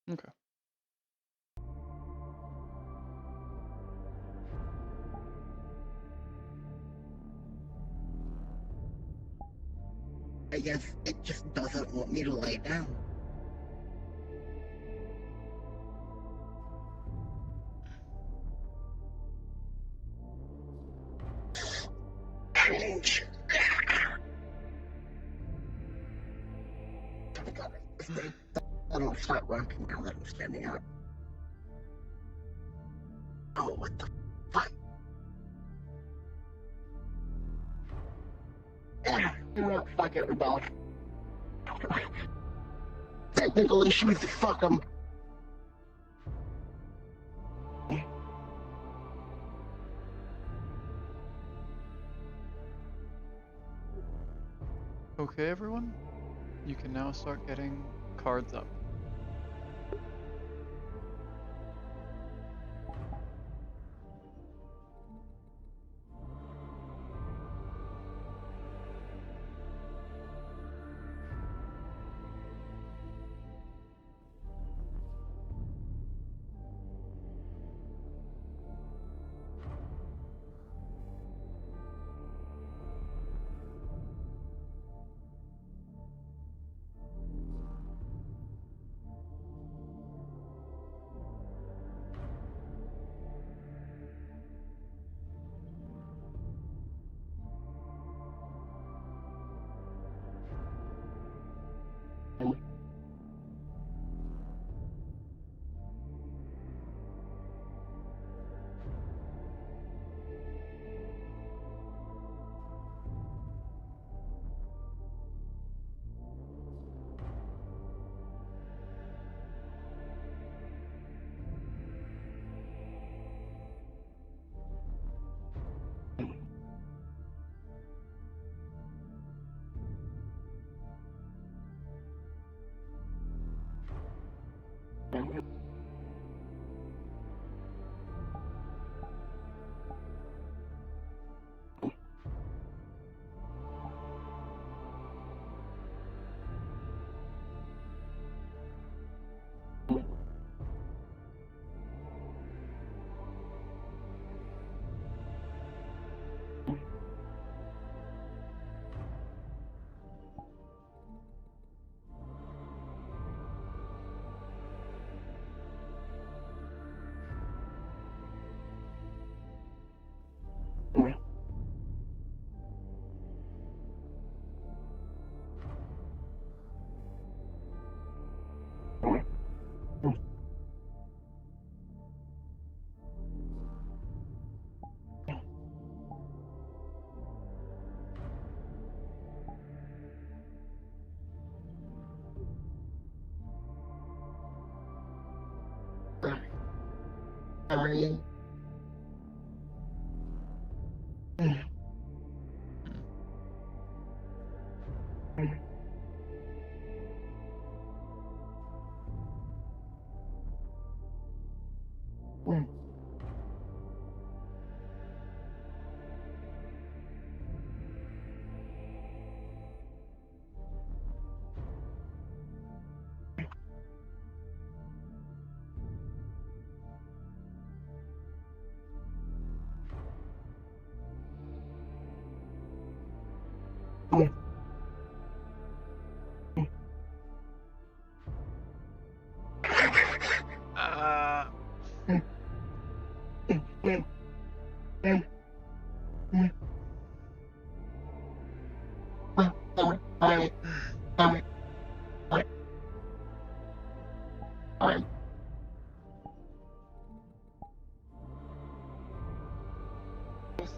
Okay. I guess it just doesn't want me to lay down. Cringe. I don't start working now that I'm standing up. Oh, what the fuck? Yeah, you know what? Fuck it, we're both. Technical issues, fuck them. Okay, everyone? You can now start getting cards up.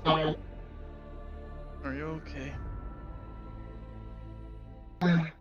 Sorry. Are you okay? Mm.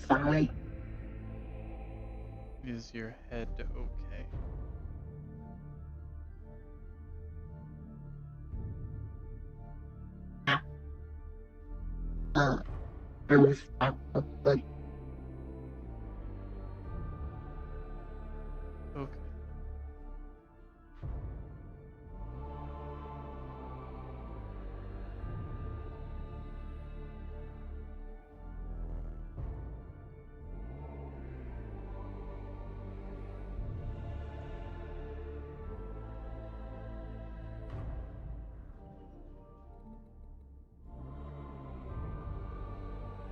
Sorry. Is your head okay? I was but Okay.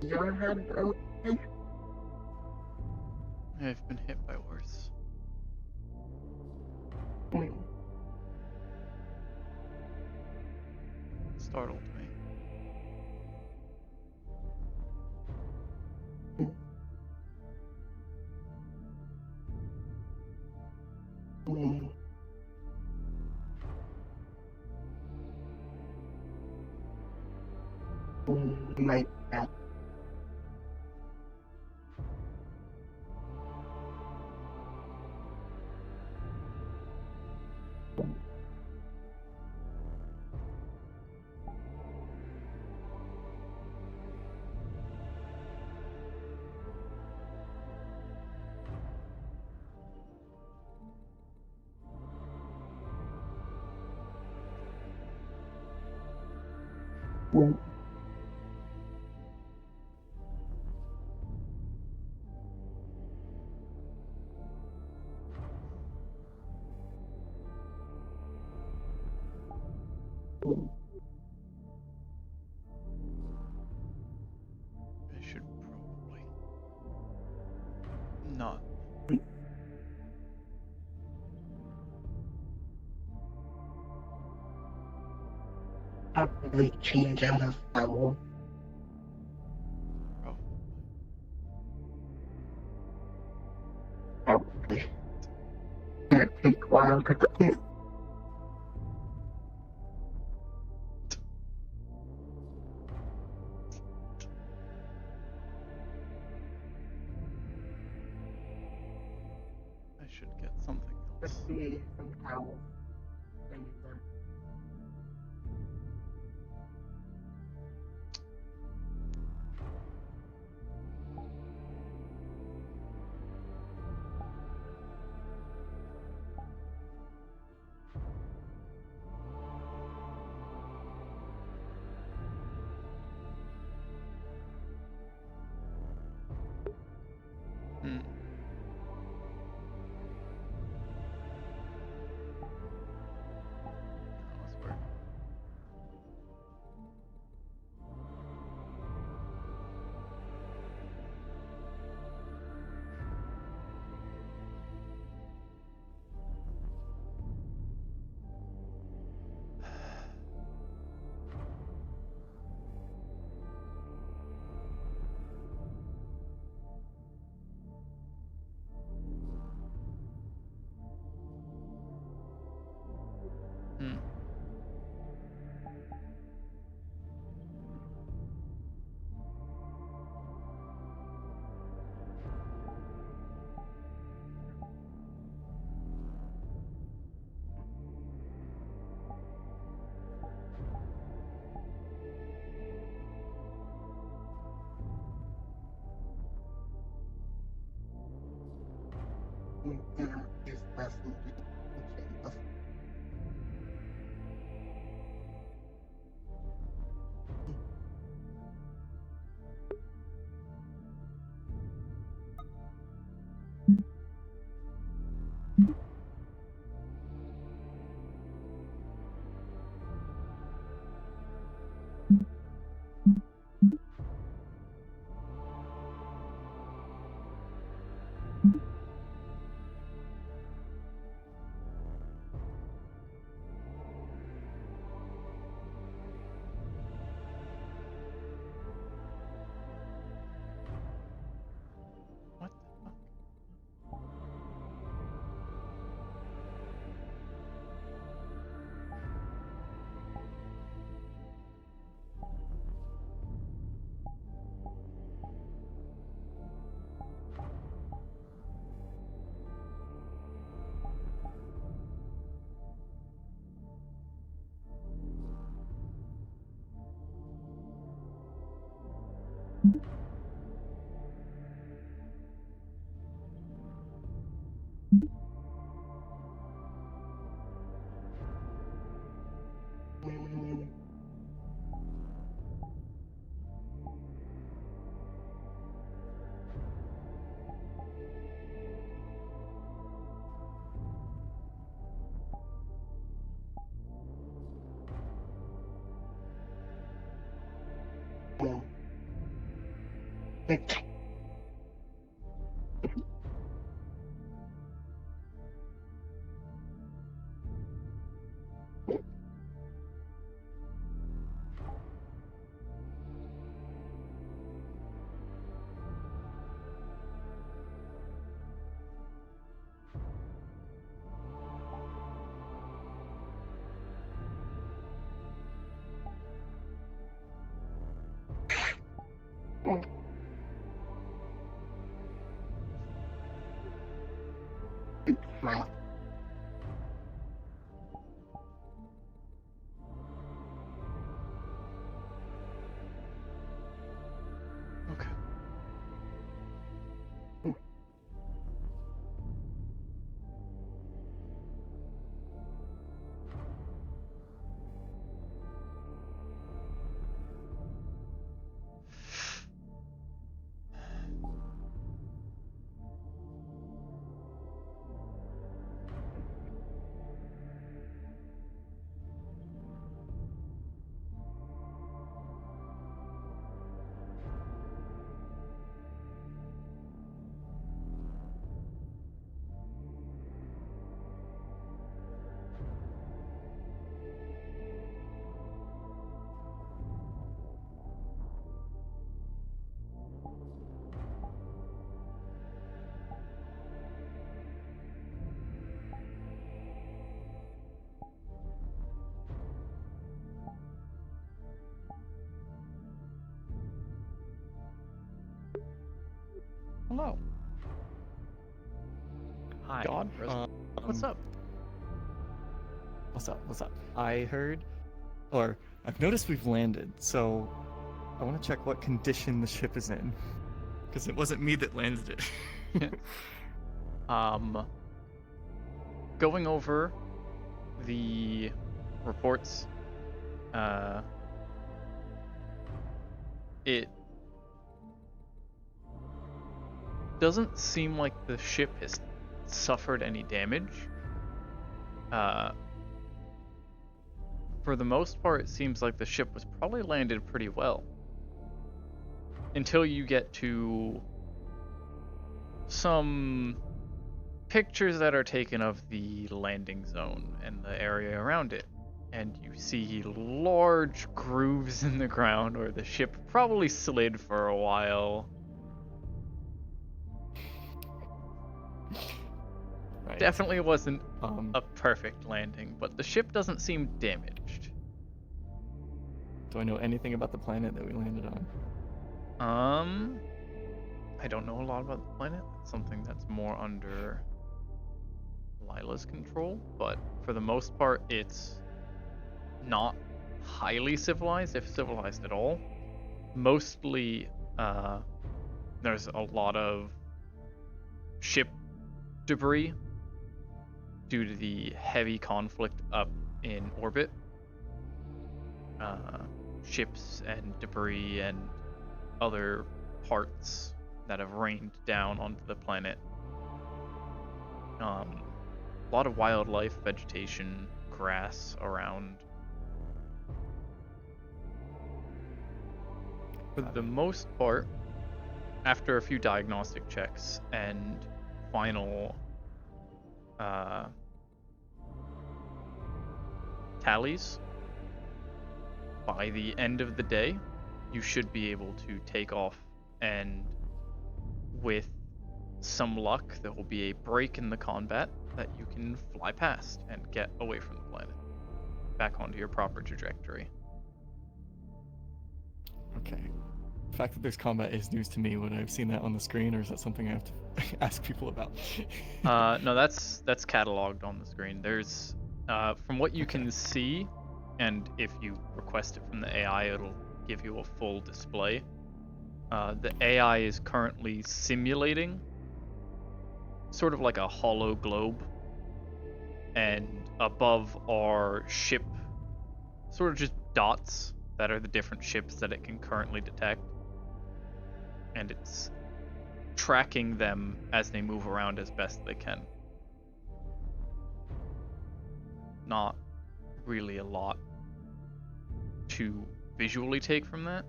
your head okay? I've been hit by worse. Startled me. My I should probably not. probably changing the foul. Probably. Probably. Can't take a while to get I should get something else. some towels. Hmm. Now let's work. Hmm. This person What the fuck? Wow. Okay. Hello. Hi. God, what's up? What's up? What's up? I heard, or I've noticed we've landed, so I want to check what condition the ship is in. Because it wasn't me that landed it. Going over the reports, it doesn't seem like the ship has suffered any damage. For the most part, it seems like the ship was probably landed pretty well. Until you get to some pictures that are taken of the landing zone and the area around it. And you see large grooves in the ground where the ship probably slid for a while. Right. Definitely wasn't a perfect landing, but the ship doesn't seem damaged. Do I know anything about the planet that we landed on? I don't know a lot about the planet. It's something that's more under Lila's control, but for the most part, it's not highly civilized, if civilized at all. Mostly, there's a lot of ship debris due to the heavy conflict up in orbit. Ships and debris and other parts that have rained down onto the planet. lot of wildlife, vegetation, grass around. For the most part, after a few diagnostic checks and final tallies, by the end of the day, you should be able to take off, and with some luck, there will be a break in the combat that you can fly past and get away from the planet, back onto your proper trajectory. Okay. The fact that there's combat is news to me. Would I have seen that on the screen, or is that something I have to ask people about? No, that's cataloged on the screen. There's, from what you can see, and if you request it from the AI, it'll give you a full display. The AI is currently simulating sort of like a hollow globe, and above are ship, sort of just dots that are the different ships that it can currently detect, and it's tracking them as they move around as best they can. Not really a lot to visually take from that,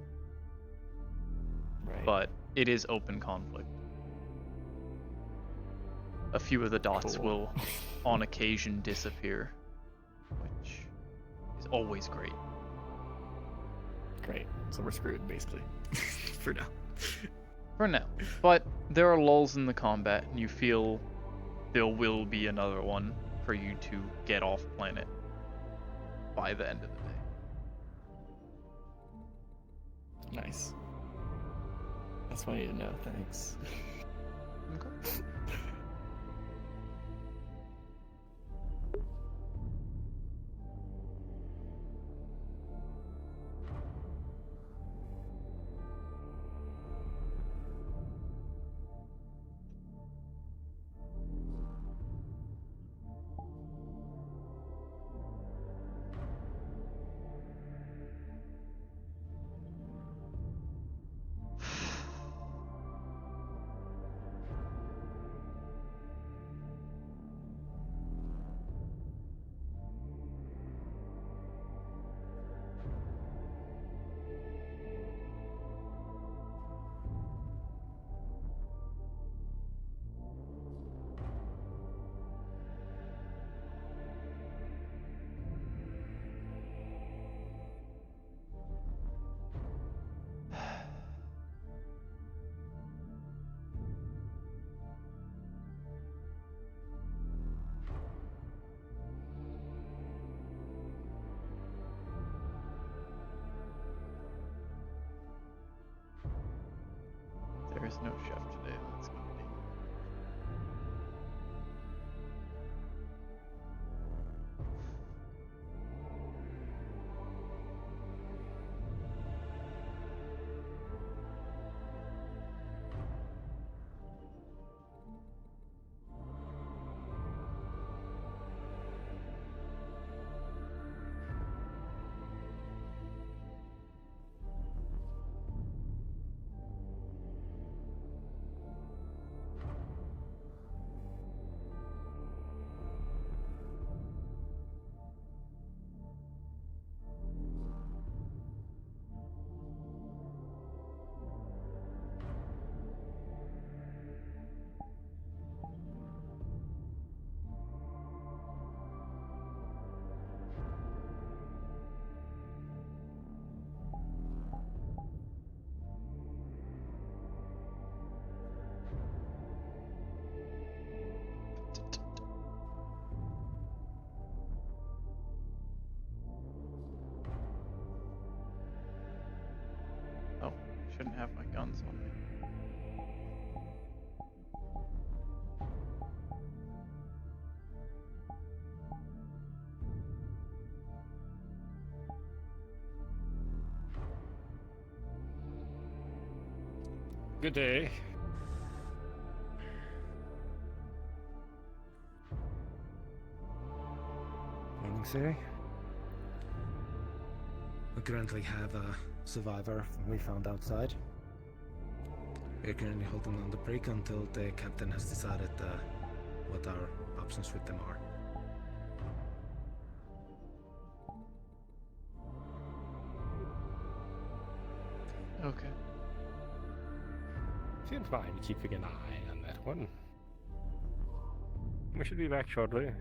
Right. but it is open conflict. A few of the dots Cool. will on occasion disappear, which is always great. Great. So we're screwed, basically. For now. For now. But there are lulls in the combat, and you feel there will be another one for you to get off planet by the end of the day. Nice. That's what I need to know. Thanks. Okay. There is no chef today. That's gonna be. Oh, shouldn't have my guns on me. Good day. Morning, sir. We currently have a survivor we found outside. We're currently holding on the break until the captain has decided what our options with them are. Okay. Seems fine keeping an eye on that one. We should be back shortly.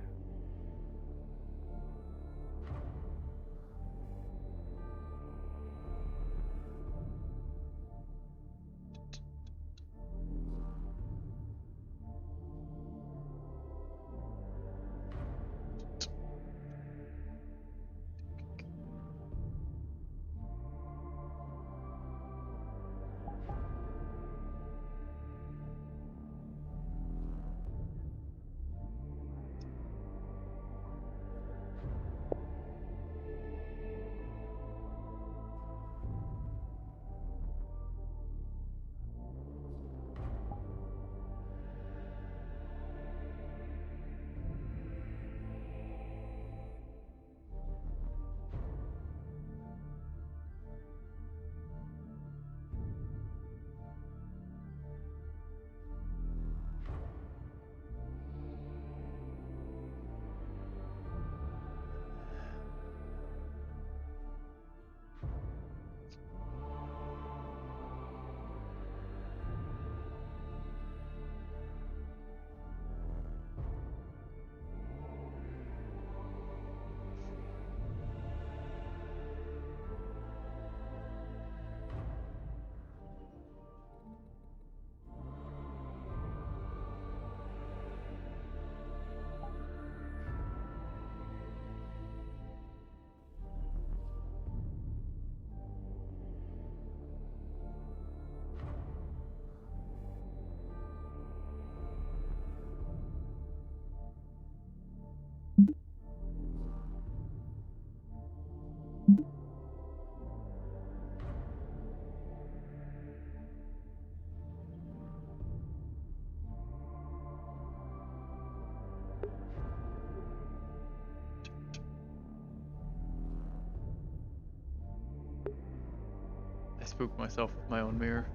I spooked myself with my own mirror.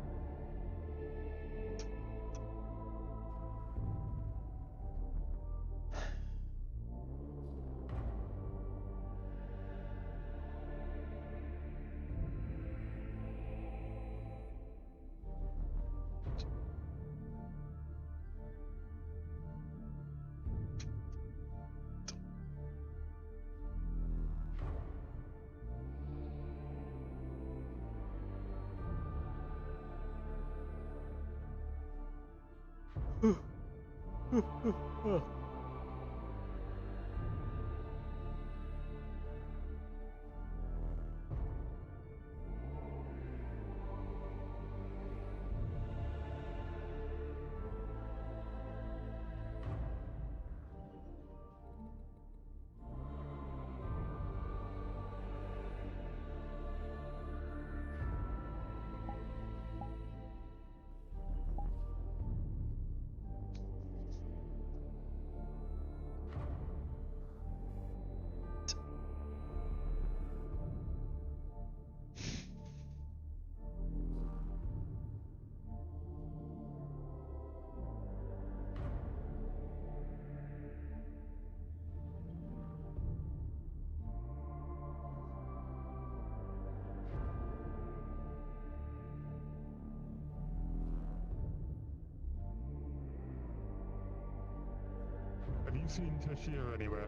Have you seen Tashir anywhere?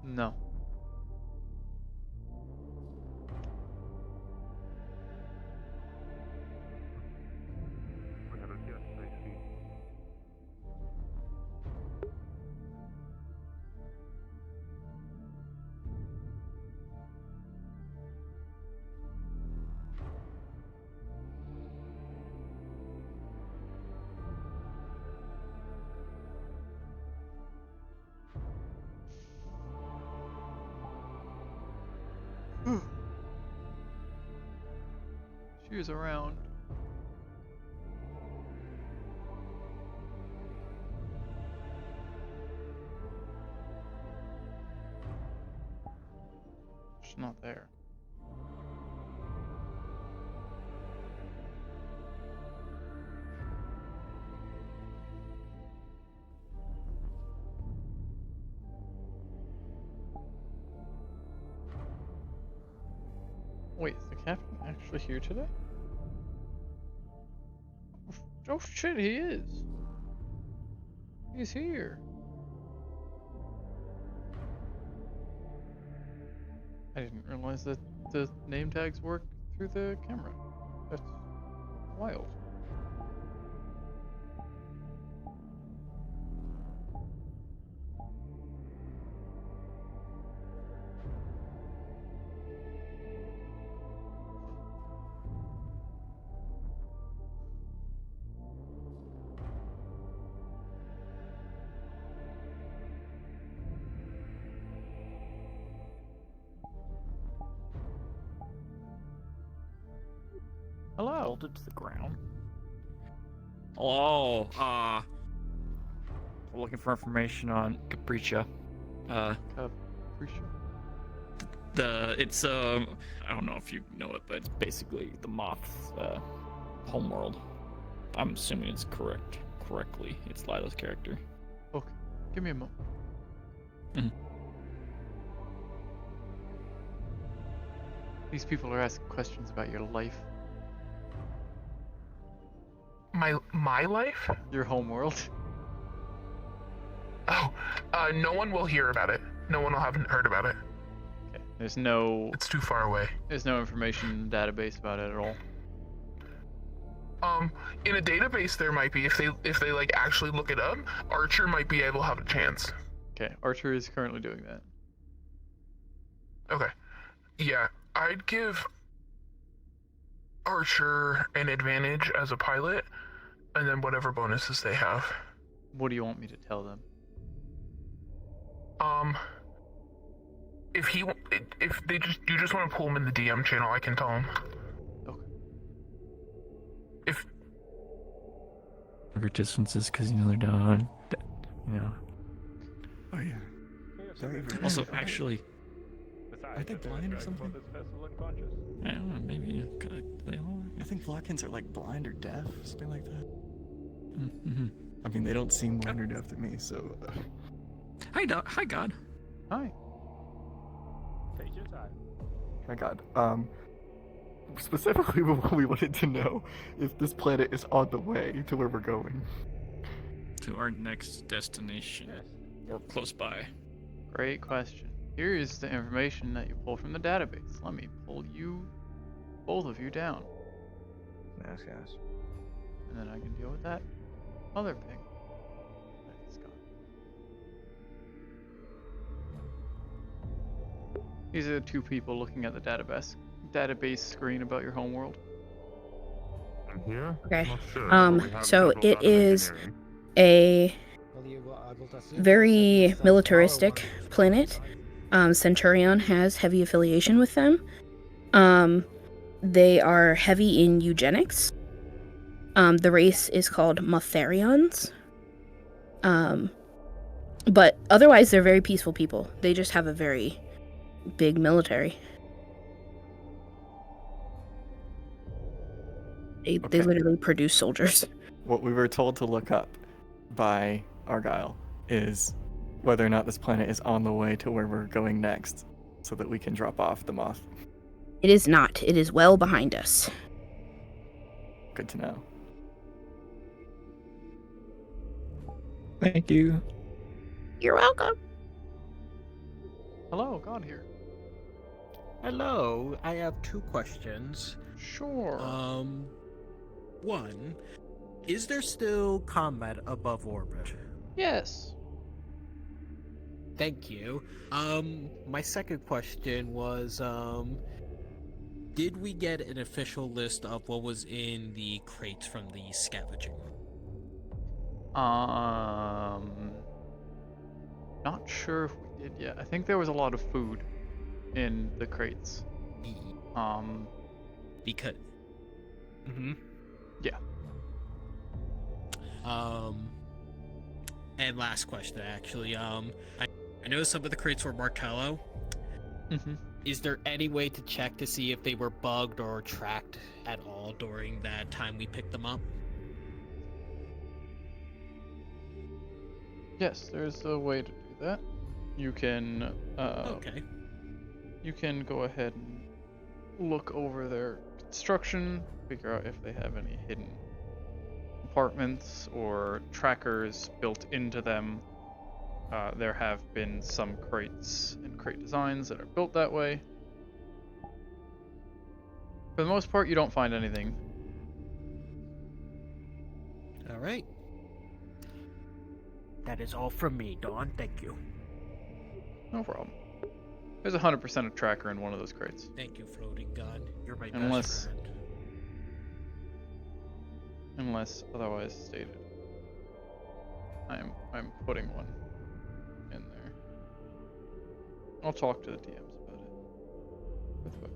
No. We haven't yet, I see. She was around. She's not there. actually here today? Oh shit, he is. He's here. I didn't realize that the name tags work through the camera. That's wild. Hello. Bolted to the ground. Hello. We're looking for information on Capricia. Capricia. It's I don't know if you know it, but it's basically the moth's homeworld. I'm assuming it's correctly. It's Lila's character. Okay, give me a moment. Mhm. These people are asking questions about your life, My life? your homeworld. Oh, no one will hear about it. No one will have heard about it. Okay, there's no It's too far away. information in the database about it at all. In a database there might be, if they like actually look it up, Archer might be able to have a chance. Okay, Archer is currently doing that. Okay. Yeah, I'd give Archer an advantage as a pilot, and then whatever bonuses they have. What do you want me to tell them? If you just want to pull him in the DM channel, I can tell him. Okay. If Distances, because they're down. Oh yeah. Also, actually, Are they blind or something? I don't know, maybe I think Blockins are like blind or deaf, something like that. Mm-hmm. I mean, they don't seem blind or deaf to me, so. Hi, God. Hi. Take your time. My God. Specifically, what we wanted to know if this planet is on the way to where we're going. To our next destination, or close by. Great question. Here is the information that you pull from the database. Let me pull both of you down, Yes, yes. and then I can deal with that other ping. That's gone. These are the two people looking at the database screen about your homeworld. I'm here? Okay. Not sure, Um, but we have so people it done is engineering. a Well, you were able to see very this, militaristic follow one. planet. Centurion has heavy affiliation with them. They are heavy in eugenics. The race is called Motharians. But otherwise, they're very peaceful people. They just have a very big military. They Okay. literally produce soldiers. What we were told to look up by Argyle is whether or not this planet is on the way to where we're going next, so that we can drop off the moth. It is not. It is well behind us. Good to know. Thank you. You're welcome. Hello, God here. Hello, I have two questions. Sure. One, is there still combat above orbit? Yes. Thank you. My second question was, did we get an official list of what was in the crates from the scavenging? Not sure if we did yet. I think there was a lot of food in the crates. Because. Yeah. And last question, actually. I know some of the crates were Martello. Mm-hmm. Is there any way to check to see if they were bugged or tracked at all during that time we picked them up? Yes, there's a way to do that. You can Okay. you can go ahead and look over their construction, figure out if they have any hidden compartments or trackers built into them. There have been some crates and crate designs that are built that way. For the most part, you don't find anything. All right. That is all from me, Dawn. Thank you. No problem. There's 100% a tracker in one of those crates. Thank you, floating gun. You're my Unless- best friend. Unless otherwise stated. I'm putting one in there. I'll talk to the DMs about it. With what?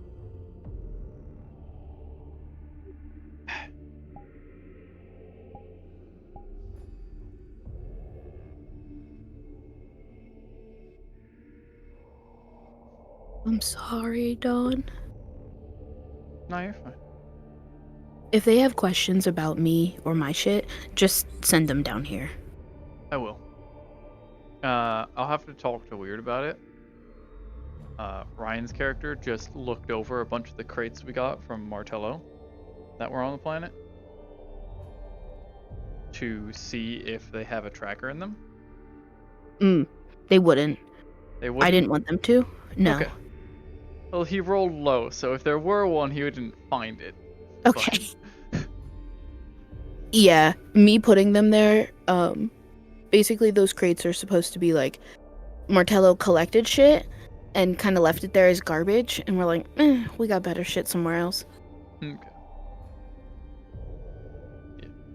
I'm sorry, Dawn. No, you're fine. If they have questions about me or my shit, just send them down here. I will. I'll have to talk to Weird about it. Ryan's character just looked over a bunch of the crates we got from Martello that were on the planet to see if they have a tracker in them. They wouldn't. They wouldn't. I didn't want them to. No. Okay. Well, he rolled low, so if there were one, he wouldn't find it. Okay. Yeah, me putting them there, basically those crates are supposed to be like, Martello collected shit and kind of left it there as garbage, and we're like, we got better shit somewhere else. Okay.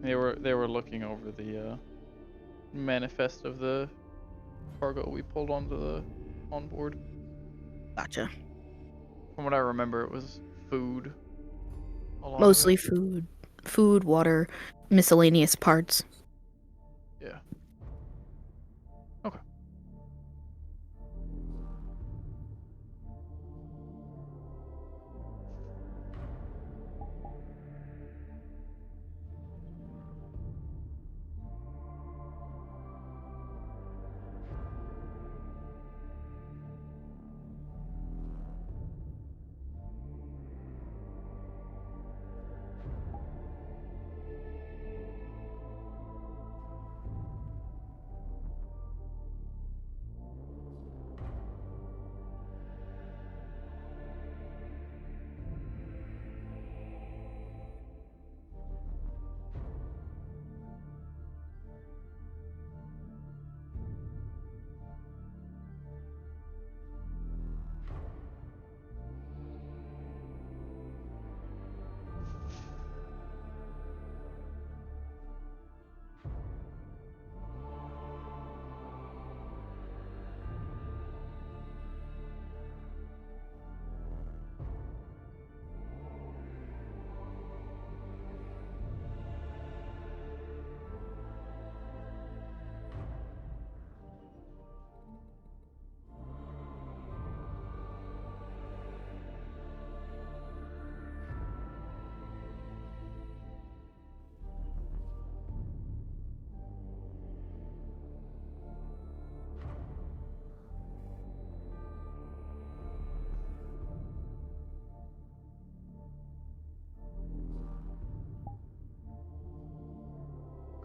Yeah, they were looking over the manifest of the cargo we pulled onto the onboard. Gotcha. From what I remember, it was food. A lot Mostly of it. food, water, miscellaneous parts. Yeah. Okay.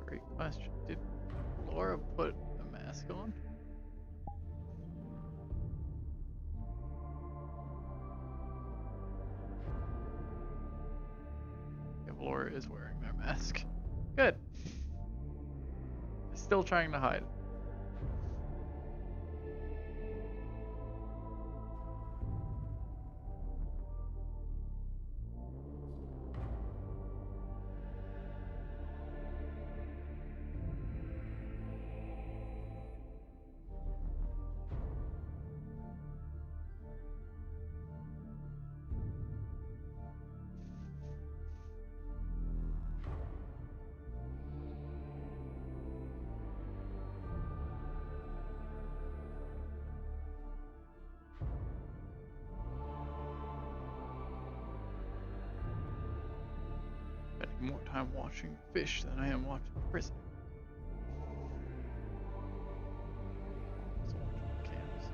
Great question. Did Laura put a mask on? If Laura is wearing their mask. Good. Still trying to hide. Spending more time watching fish than I am watching prison. Also watching cams.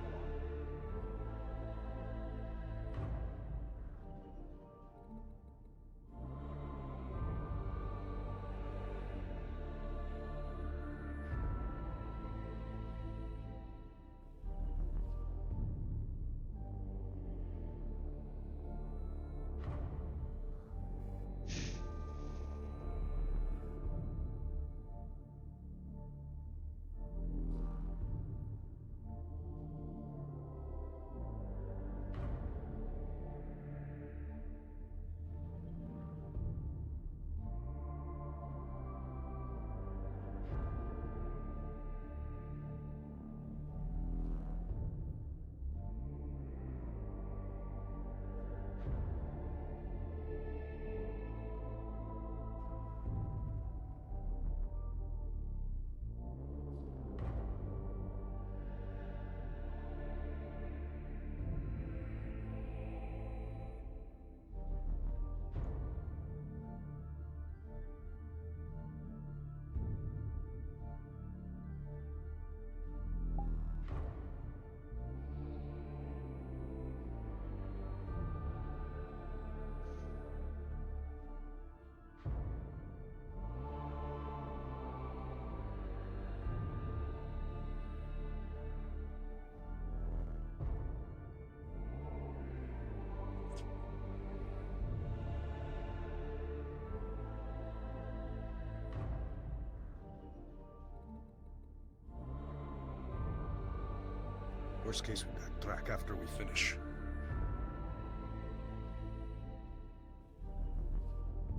Worst case, we backtrack after we finish.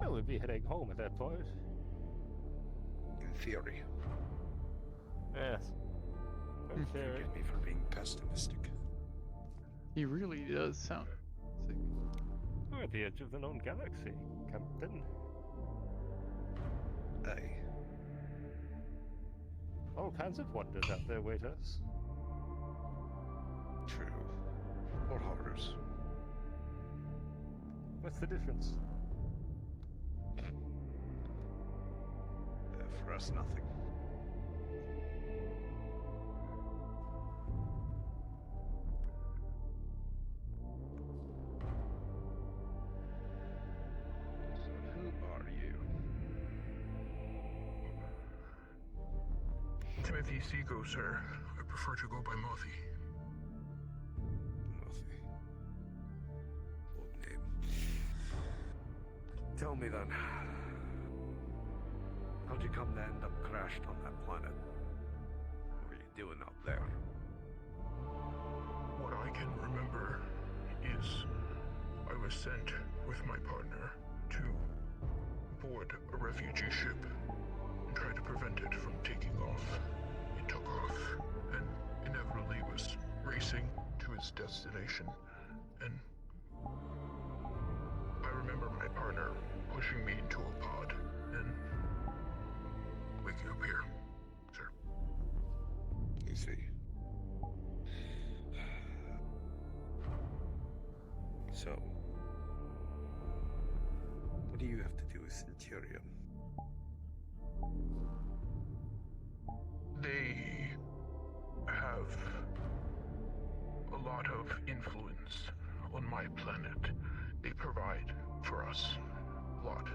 Well, we'd be heading home at that point. In theory. Yes. Don't forget me for being pessimistic. He really does sound sick. We're at the edge of the known galaxy, Captain. Aye. All kinds of wonders out there wait us. True. Or horrors. What's the difference? For us, nothing. So who are you? Timothy Seago, sir. I prefer to go by Mothy. Mothy. Old name. Tell me then. How'd you come to end up crashed on that planet? What were you doing up there? What I can remember is I was sent with my partner to board a refugee ship and try to prevent it from taking off. It took off and inevitably was racing to its destination. And I remember my partner pushing me into a pod and waking up here, sir. You see. So, what do you have to do with Centurion? They have a lot of influence on my planet. They provide for us a lot.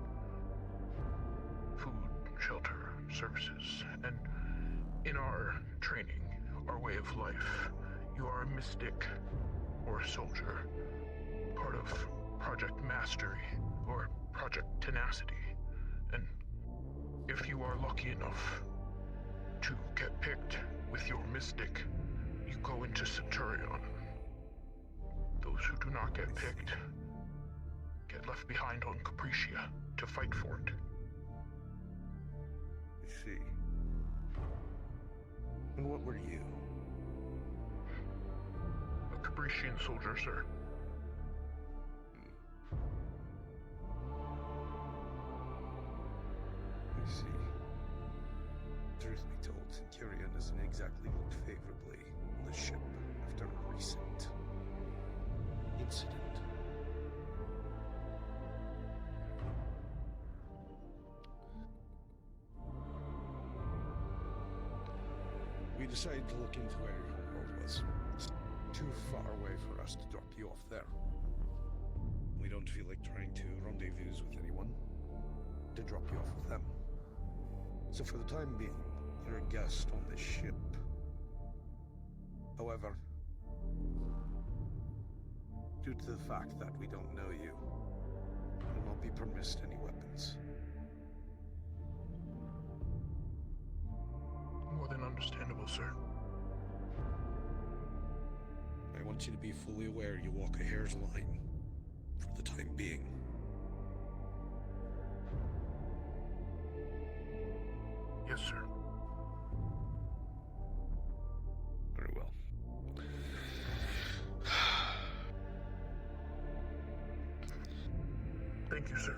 Food, shelter, services, and in our training, our way of life, you are a mystic or a soldier, part of Project Mastery or Project Tenacity. And if you are lucky enough to get picked with your mystic, you go into Centurion. Those who do not get picked get left behind on Capricia to fight for it. I see. And what were you? A Caprician soldier, sir. I see. Truth be told, Centurion hasn't exactly looked favorably on the ship after a recent incident. We decided to look into where your homeworld was. It's too far away for us to drop you off there. We don't feel like trying to rendezvous with anyone, to drop you off with them. So for the time being, you're a guest on this ship. However, due to the fact that we don't know you, you will not be permitted any weapons. More than understandable, sir. I want you to be fully aware you walk a hair's line for the time being. Yes, sir. Very well. Thank you, sir.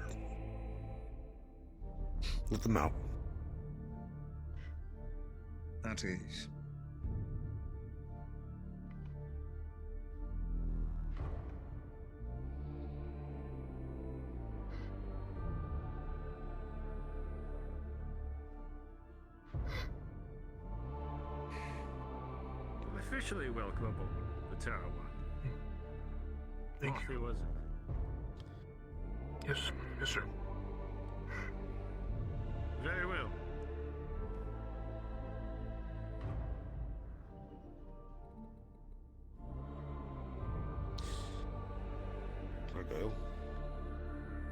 Let them out. At ease. Officially welcome aboard the Tower One. Thank Off you. he was it? Yes, yes, sir. Very well. Argyle,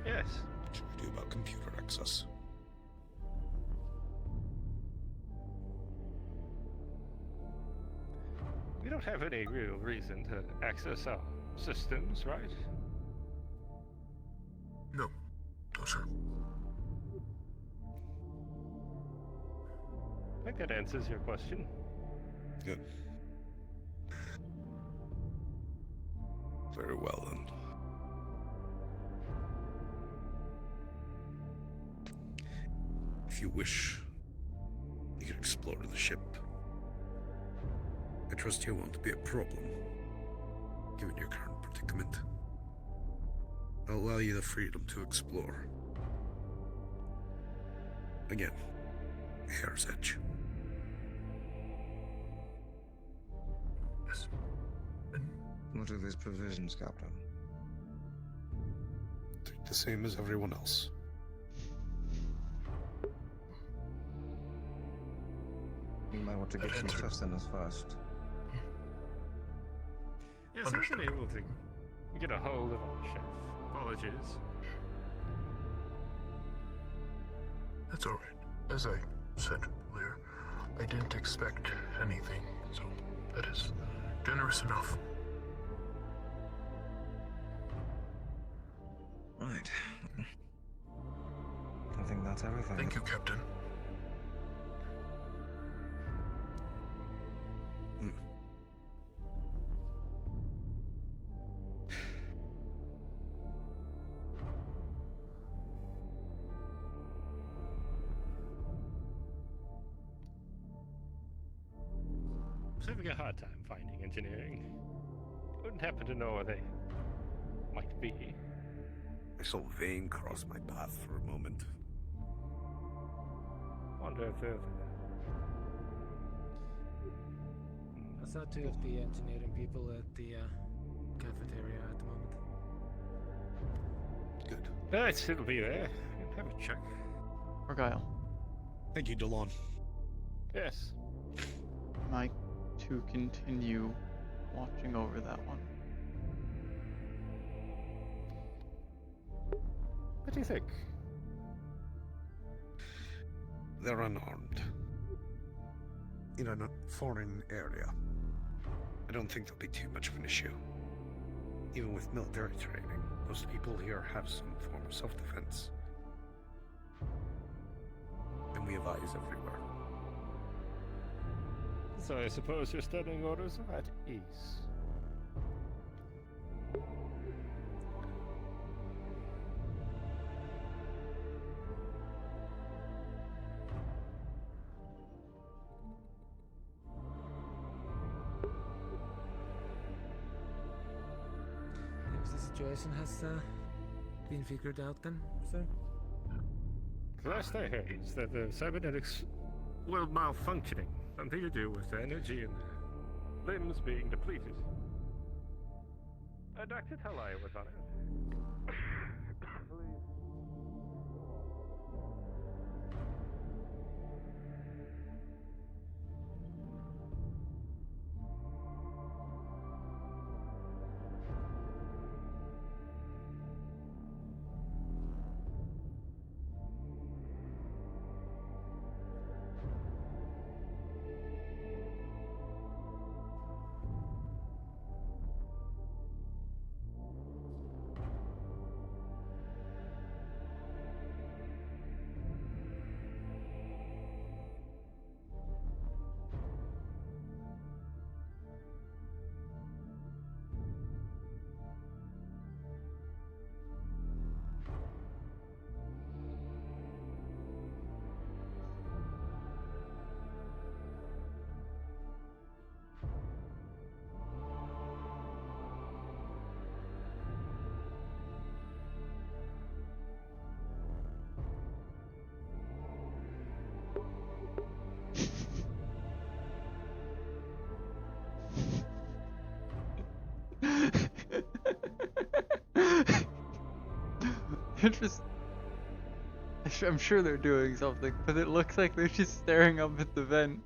Yes. what should we do about computer access? We don't have any real reason to access our systems, right? No. No, sir. I think that answers your question. Good. Very well then. If you wish, you can explore the ship. I trust you won't be a problem, given your current predicament. I'll allow you the freedom to explore. Again, hair's edge. Yes. What are these provisions, Captain? The same as everyone else. You might want to get some sustenance first. Yes, I wasn't able to get a hold of our chef. Apologies. That's alright. As I said earlier, I didn't expect anything, so that is generous enough. Right. I think that's everything. Thank you, Captain. I'm having a hard time finding engineering. Wouldn't happen to know where they might be. I saw Vane cross my path for a moment. Wonder if they're I saw two of the engineering people at the cafeteria at the moment. Good. I'd still be there. Have a check. Argyle, Thank you, Delon. Yes. am I to continue watching over that one? What do you think? They're unarmed. In a foreign area. I don't think there'll be too much of an issue. Even with military training, most people here have some form of self-defense. And we have eyes everywhere. So I suppose your standing orders are at ease. If the situation has been figured out then, sir? The last I heard is that the cybernetics were malfunctioning. Something to do with the energy and the limbs being depleted. Dr. Talai was on it. They're just. I'm sure they're doing something, but it looks like they're just staring up at the vent.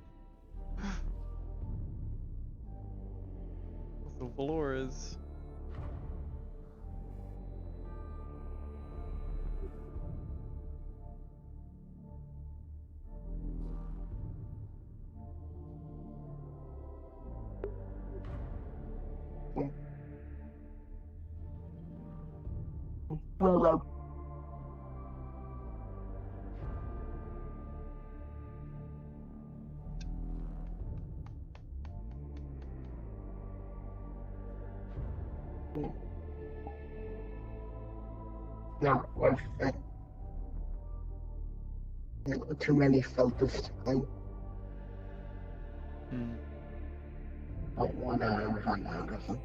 The floor is. Not worth it. Too many filters to clean. Don't want to run out of them.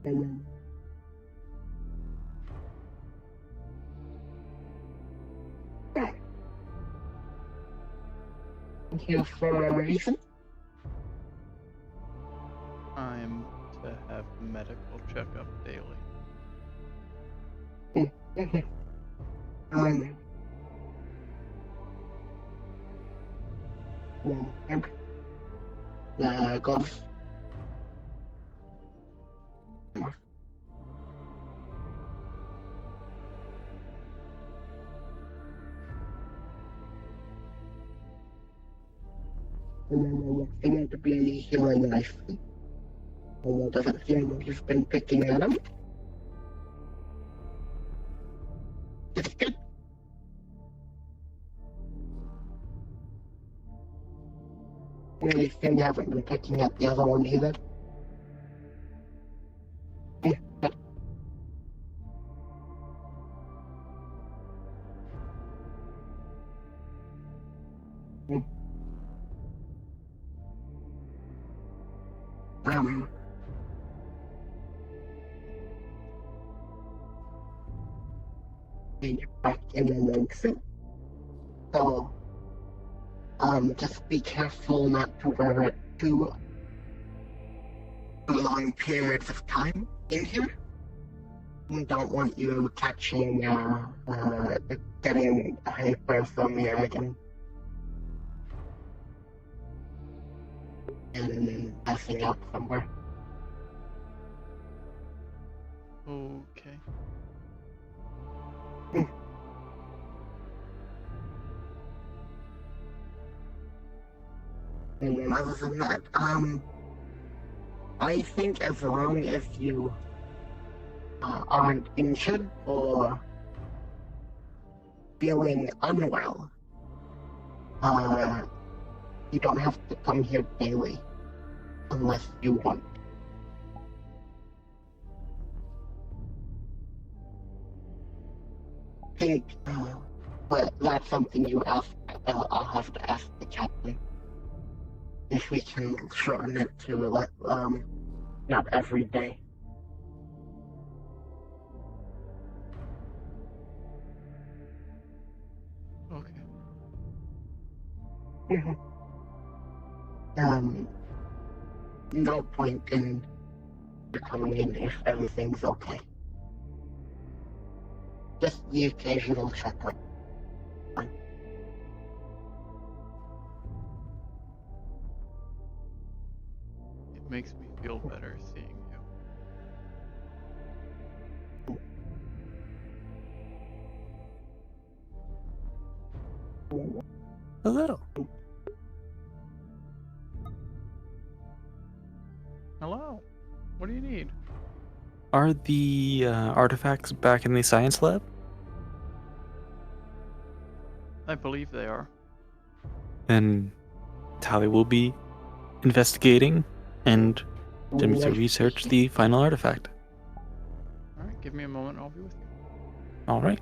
And then here for a reason. I'm to have medical checkup daily. Golf. And then I want to be a healing knife. And doesn't feel like you've been picking at them. It's good. Really feel you haven't been picking at the other one either. Back in the links. So, just be careful not to wear it too long periods of time in here. We don't want you catching, getting hyperthermia again. And then passing out somewhere. Okay. And then other than that, I think as long as you aren't injured or feeling unwell, you don't have to come here daily unless you want. But that's something you ask. I'll have to ask the captain if we can shorten it to not every day. Okay. No point in coming in if everything's okay. Just the occasional checkup. It makes me feel better seeing you. Hello. Hello. What do you need? Are the artifacts back in the science lab? I believe they are. Then Tali will be investigating and attempting to research the final artifact. Alright, give me a moment and I'll be with you. Alright.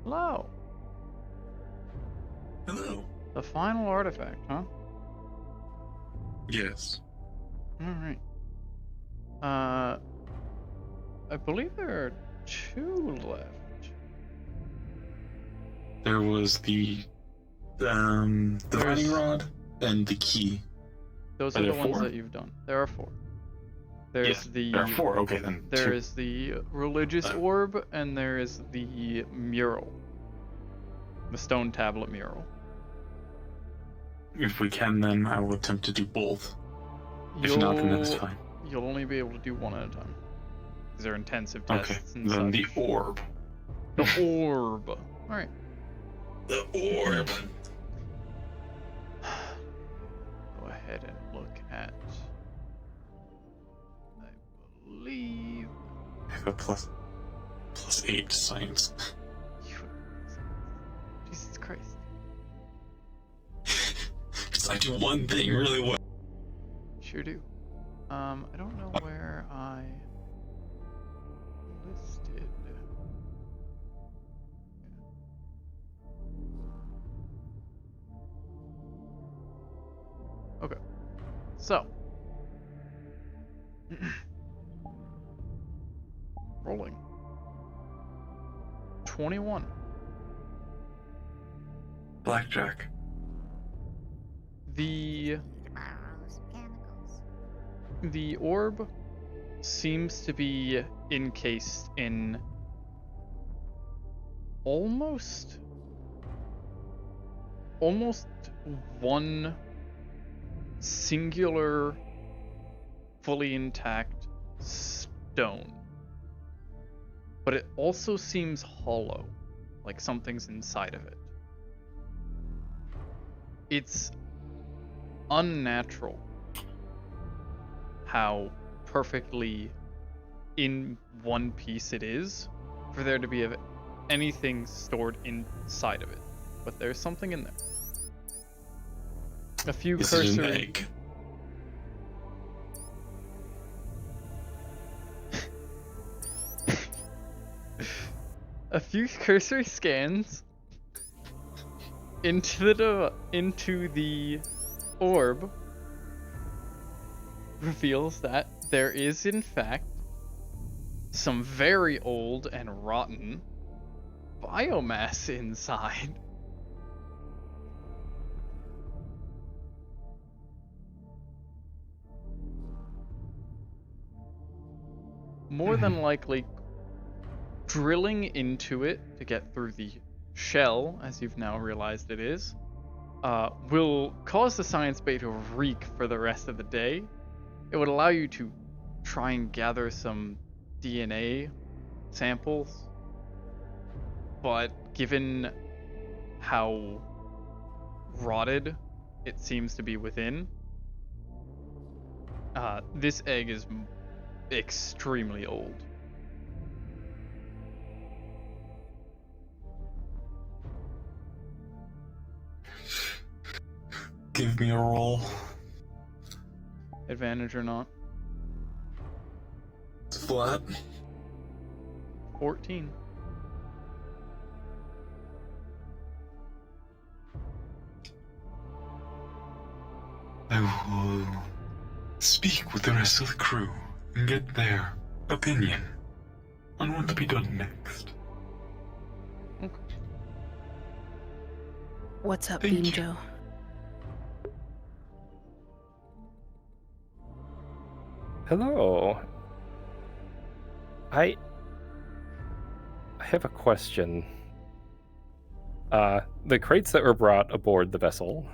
Hello. Hello. The final artifact, huh? Yes. Alright. I believe there are 2 left. There was the divining rod and the key. Those are the ones that you've done. There are 4. There's there are 4. Okay, then there 2. is the religious orb, and there is the mural, the stone tablet mural. If we can, then I will attempt to do both. If not, then that's fine. You'll only be able to do one at a time. These are intensive tests. Okay, and then such. the orb. The orb. All right. The orb. Go ahead and look at. I believe. I have a plus 8 to science. Jesus Christ. Because I do one thing really well. Sure do. I don't know where I listed. Okay. So. Rolling. 21. Blackjack. The orb seems to be encased in almost one singular, fully intact stone. But it also seems hollow, like something's inside of it. It's unnatural how perfectly in one piece it is for there to be anything stored inside of it. But there's something in there. A few Is it an cursory egg? a few cursory scans into the orb reveals that there is in fact some very old and rotten biomass inside. More than likely, drilling into it to get through the shell, as you've now realized it is, will cause the science bay to reek for the rest of the day. It would allow you to try and gather some DNA samples, but given how rotted it seems to be within, this egg is extremely old. Give me a roll. Advantage or not? It's flat. 14. I will speak with the rest of the crew and get their opinion on what to be done next. What's up, Thank Bean you. Joe? Hello. I have a question. The crates that were brought aboard the vessel,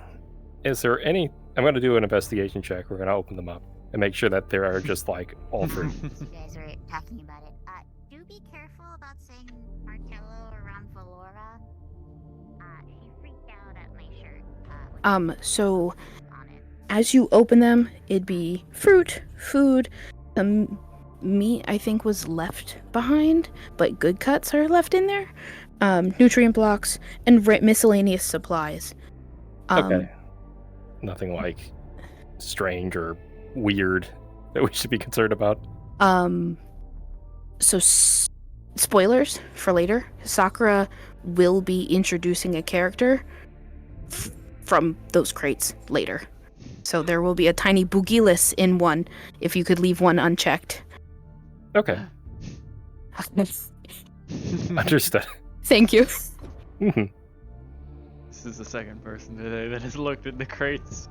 is there any... I'm going to do an investigation check. We're going to open them up and make sure that there are just, like, all fruit. You guys are talking about it. Do be careful about saying Martello around Valora. She freaked out at my shirt. So as you open them, it'd be fruit, food, meat I think was left behind, but good cuts are left in there, nutrient blocks, and miscellaneous supplies. Okay. Nothing like strange or weird that we should be concerned about. So spoilers for later. Sakura will be introducing a character from those crates later. So there will be a tiny Boogilis in one, if you could leave one unchecked. Okay. Understood. Thank you. This is the second person today that has looked at the crates.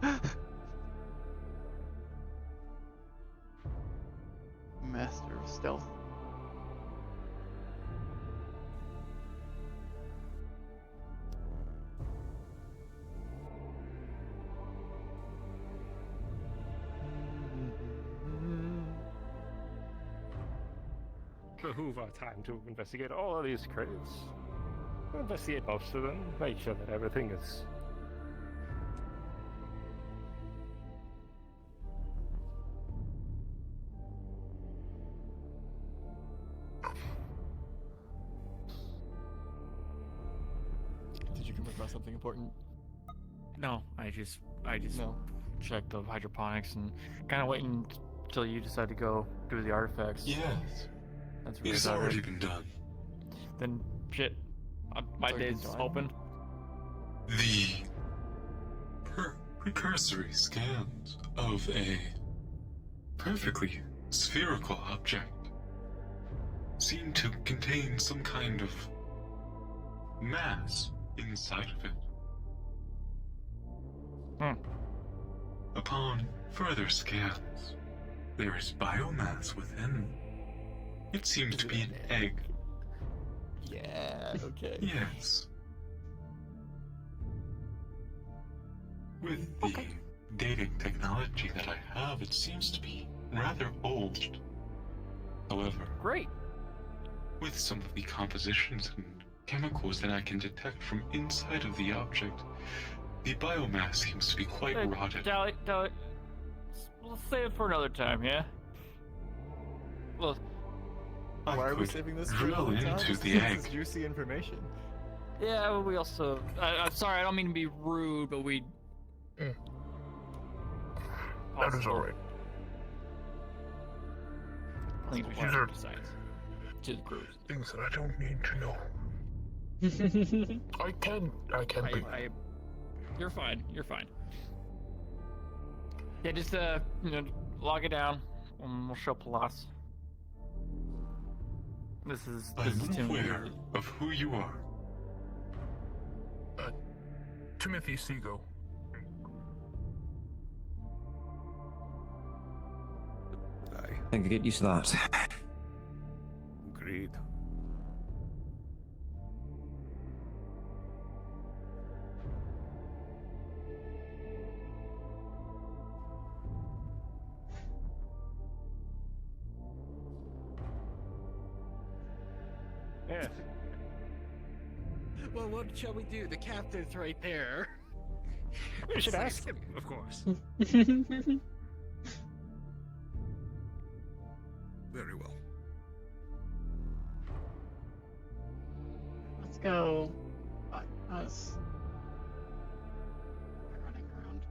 Master of stealth. Behoove our time to investigate all of these crates. Investigate most of them, make sure that everything is. Did you come across something important? No, I just No. checked the hydroponics and kind of waiting until you decide to go do the artifacts. Yes. That's really It's about it. already been done. Then shit, my It's already day's been done? open. The precursory scans of a perfectly spherical object seem to contain some kind of mass inside of it. Upon further scans, there is biomass within. It seems to be an egg. Yeah, okay. Yes. With the dating technology that I have, it seems to be rather old. However, great. With some of the compositions and chemicals that I can detect from inside of the object, the biomass seems to be quite rotted. Dally, we'll save it for another time, yeah? Well, I Why are we could saving this for drill another time? into the This egg. is juicy information. yeah, well, we also. I'm sorry, I don't mean to be rude, but we. That is alright. I think we These should are decide to the crews. things that I don't need to know. I can be. You're fine. You're fine. Yeah, just log it down, and we'll show Palas. This is I'm Timothy. aware of who you are. Timothy Seago. I think I get used to that. Agreed. Yes. Well, what shall we do? The captain's right there. We should ask him, of course. Very well. Let's go. Us. Running around.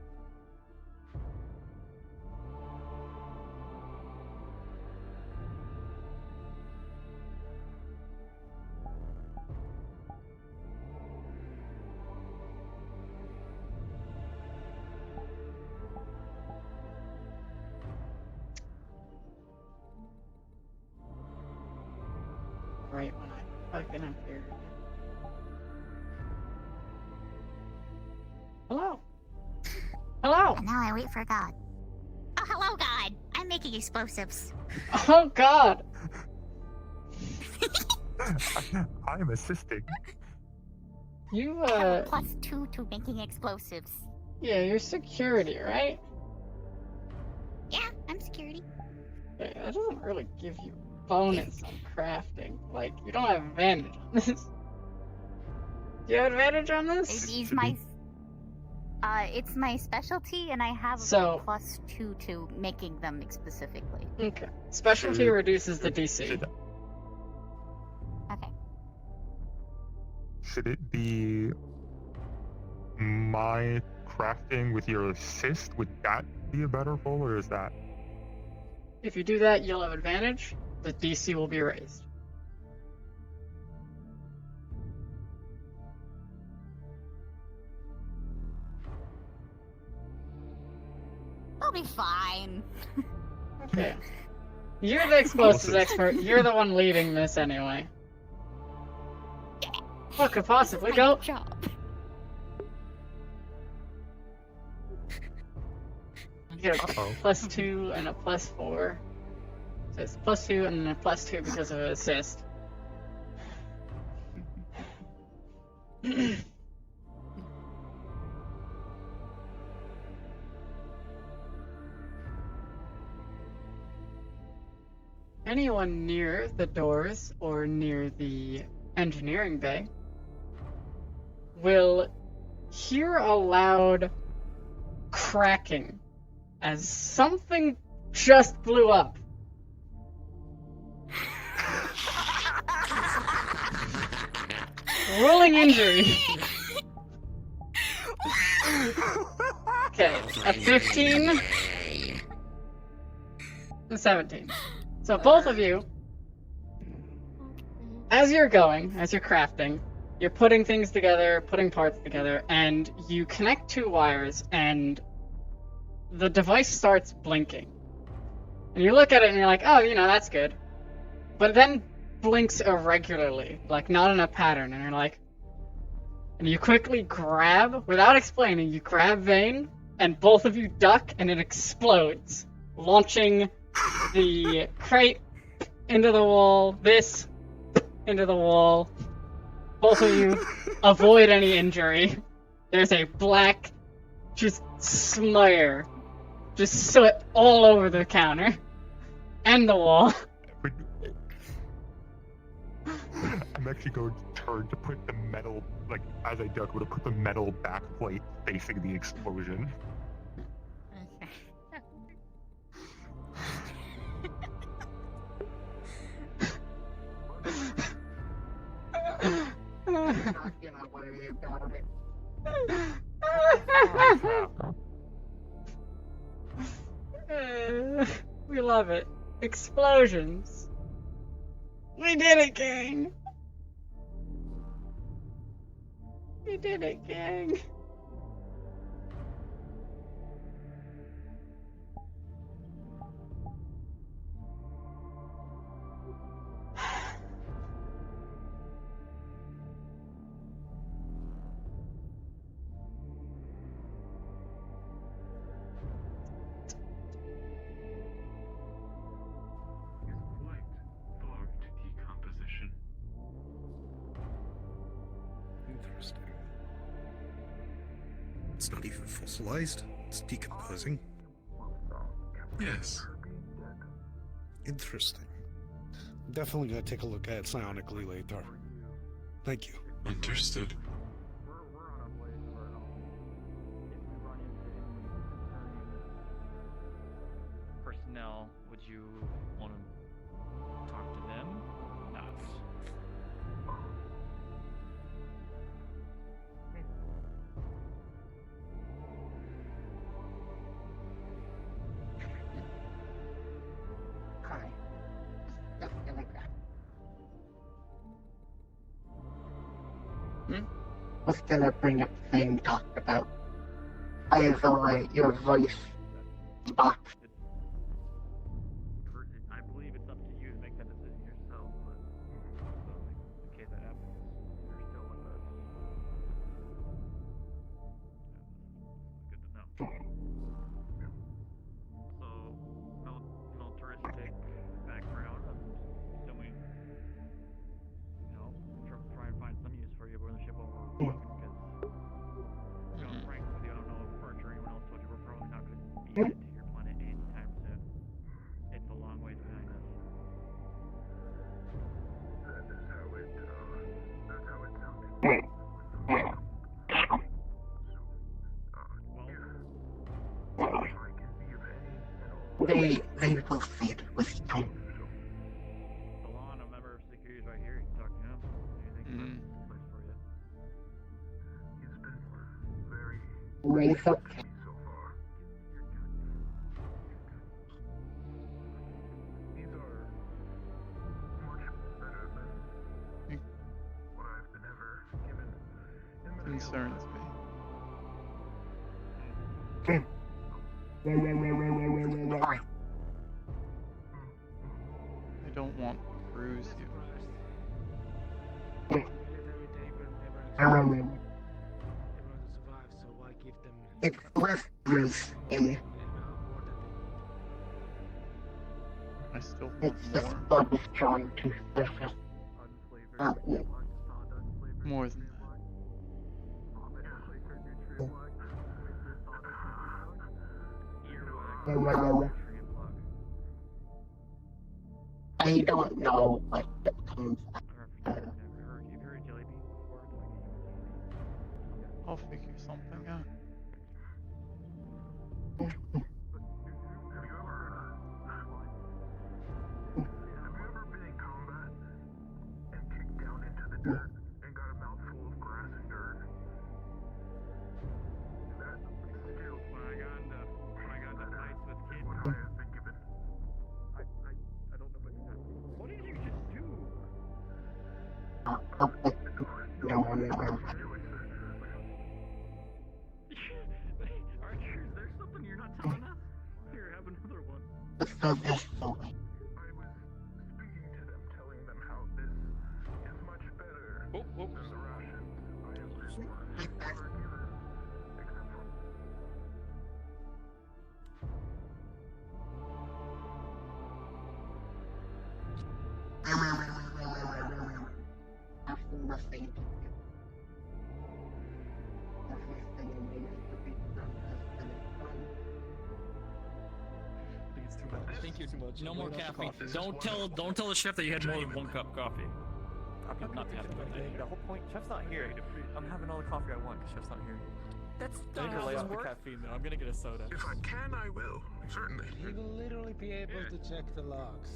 Right when I fucking appeared. Hello. Hello. And now I wait for God. Oh, hello, God. I'm making explosives. Oh God. I'm assisting. You I have a +2 to making explosives. yeah, you're security, right? Yeah, I'm security. Yeah, that doesn't really give you bonus on crafting. Like, you don't have advantage on this. Do you have advantage on this? It's my specialty, and I have So- a +2 to making them specifically. Okay. Specialty reduces the DC. Okay. Should it be my crafting with your assist? Would that be a better roll, or is that? If you do that, you'll have advantage. The DC will be raised. I'll be fine. Okay. You're the explosives expert. You're the one leading this anyway. What could possibly My go? job. get a +2 and a +4. So it's +2 and then a +2 because of an assist. Anyone near the doors or near the engineering bay will hear a loud cracking as something just blew up. Rolling injury. Okay, a 15 and 17. So both of you, as you're crafting, you're putting things together, putting parts together, and you connect two wires, and the device starts blinking. And you look at it and you're like, oh, that's good. But it then blinks irregularly, like not in a pattern, and you're like, and you quickly grab, without explaining, you grab Vane, and both of you duck, and it explodes, launching the crate into the wall, this into the wall. Both of you avoid any injury. There's a black, just smear, just soot all over the counter and the wall. I'm actually going to turn to put the metal, like, as I duck, would have put the metal backplate facing the explosion. Not gonna worry about it. We love it. Explosions. We did it, gang. We did it, gang. Decomposition. Interesting. It's not even fossilized. It's decomposing. Yes. Interesting. I'm definitely gonna take a look at it psionically later. Thank you. Understood. Personnel, would you want to talk to them? Not. Hi. Just gonna grab. Was gonna bring up the thing talked about. Isolate your voice box. I believe it's up to you to make that decision yourself, but in case that happens, you're still with us. Good to know. So, militaristic background, I'm assuming, try and find some use for you when the ship over working, because, frank with you, I don't know if Archer or anyone else told you we're probably not going to be headed to your planet anytime soon. It's a long ways behind us. That's how it sounded. They proceed with time. Salon, a member of security's right here. You can talk to him. Anything for this place for you? He's been very Raise up. so far. These are much better than what I've been ever given in the Concerns me. I don't want to bruise you. It's less Bruce in still want It's the more. slug is drawn to surface. More than that. I don't know what comes after. I'll figure something out. No one knows. Archer, is there something you're not telling us? Here, have another one. It's so useful. After nothing. Everything needs to be done has been done. I think it's too much. Thank you. Too much. No more Not the caffeine. coffee. Don't tell the chef that you had more than 1 cup of coffee. Not to have to The whole point, Chef's not here. I'm having all the coffee I want because Chef's not here. That's I need to lay off the work. caffeine though. I'm gonna get a soda. If I can, I will. Certainly. He will literally be able to check the logs.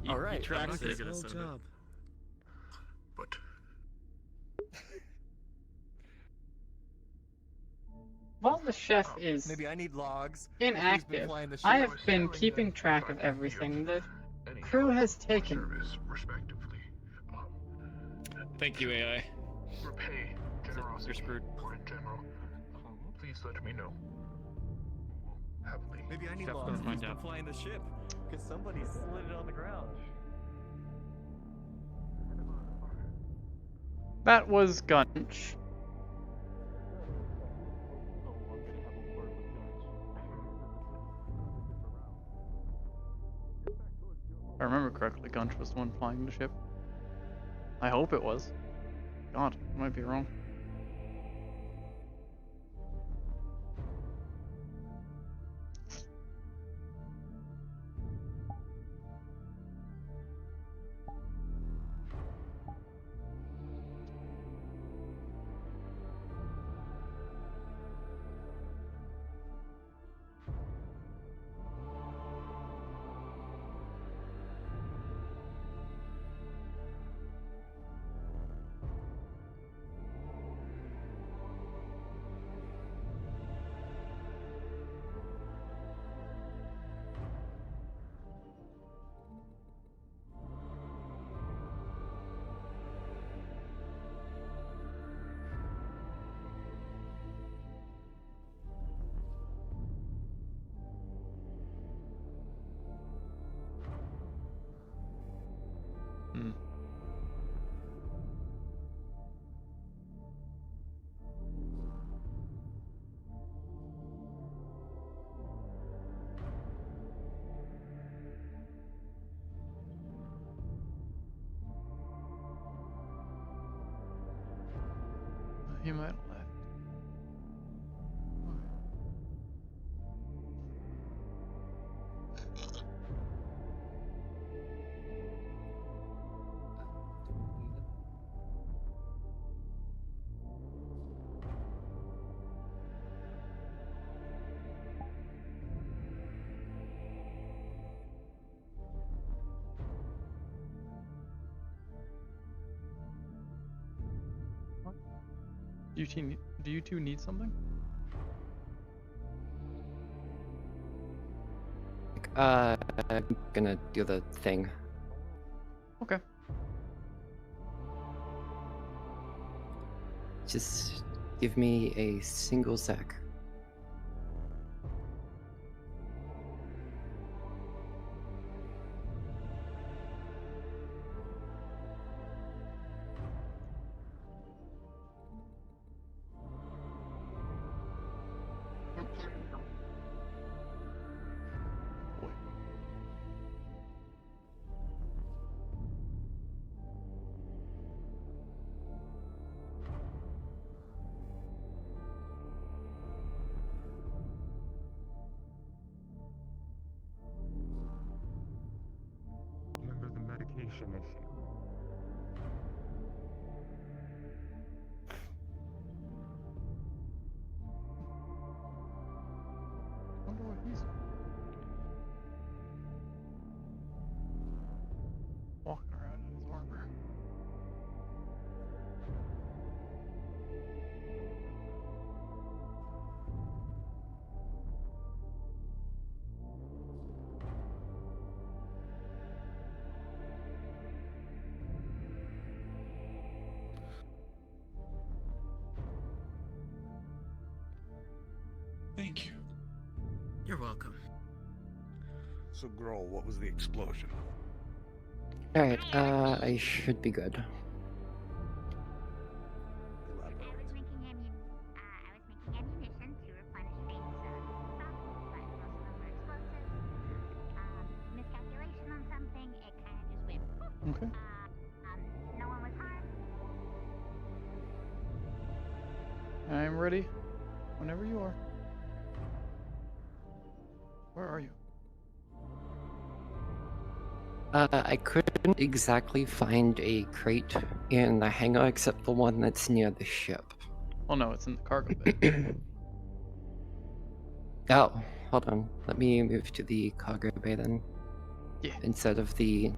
All right, I'm not gonna get a Whole soda. job. But While the chef is Maybe I need logs. Who's been inactive, flying the I ship? have been keeping track of everything the crew has taken. respectively, Thank you, AI. repay generosity You're screwed. or in general. Please let me know. Happily. Maybe I need Chef's logs. gonna find Who's been out. flying the ship? Because somebody slid it on the ground. That was Gunch. If I remember correctly, Gunch was the one flying the ship. I hope it was. God, I might be wrong. Hmm. He might have left. Do you two need something? I'm gonna do the thing. Okay. Just give me a single sec. extraction issue. Wonder what he's walking around in his armor. Thank you. You're welcome. So, Grohl, what was the explosion? Alright, I should be good. I was making ammunition to replenish Fate's stock, but most of them were explosives. Miscalculation on something, it kind of just went poof. Okay. No one was harmed. I'm ready whenever you are. Where are you? I couldn't exactly find a crate in the hangar except the one that's near the ship. Oh no, it's in the cargo bay. Oh, hold on. Let me move to the cargo bay then. Yeah. Instead of the...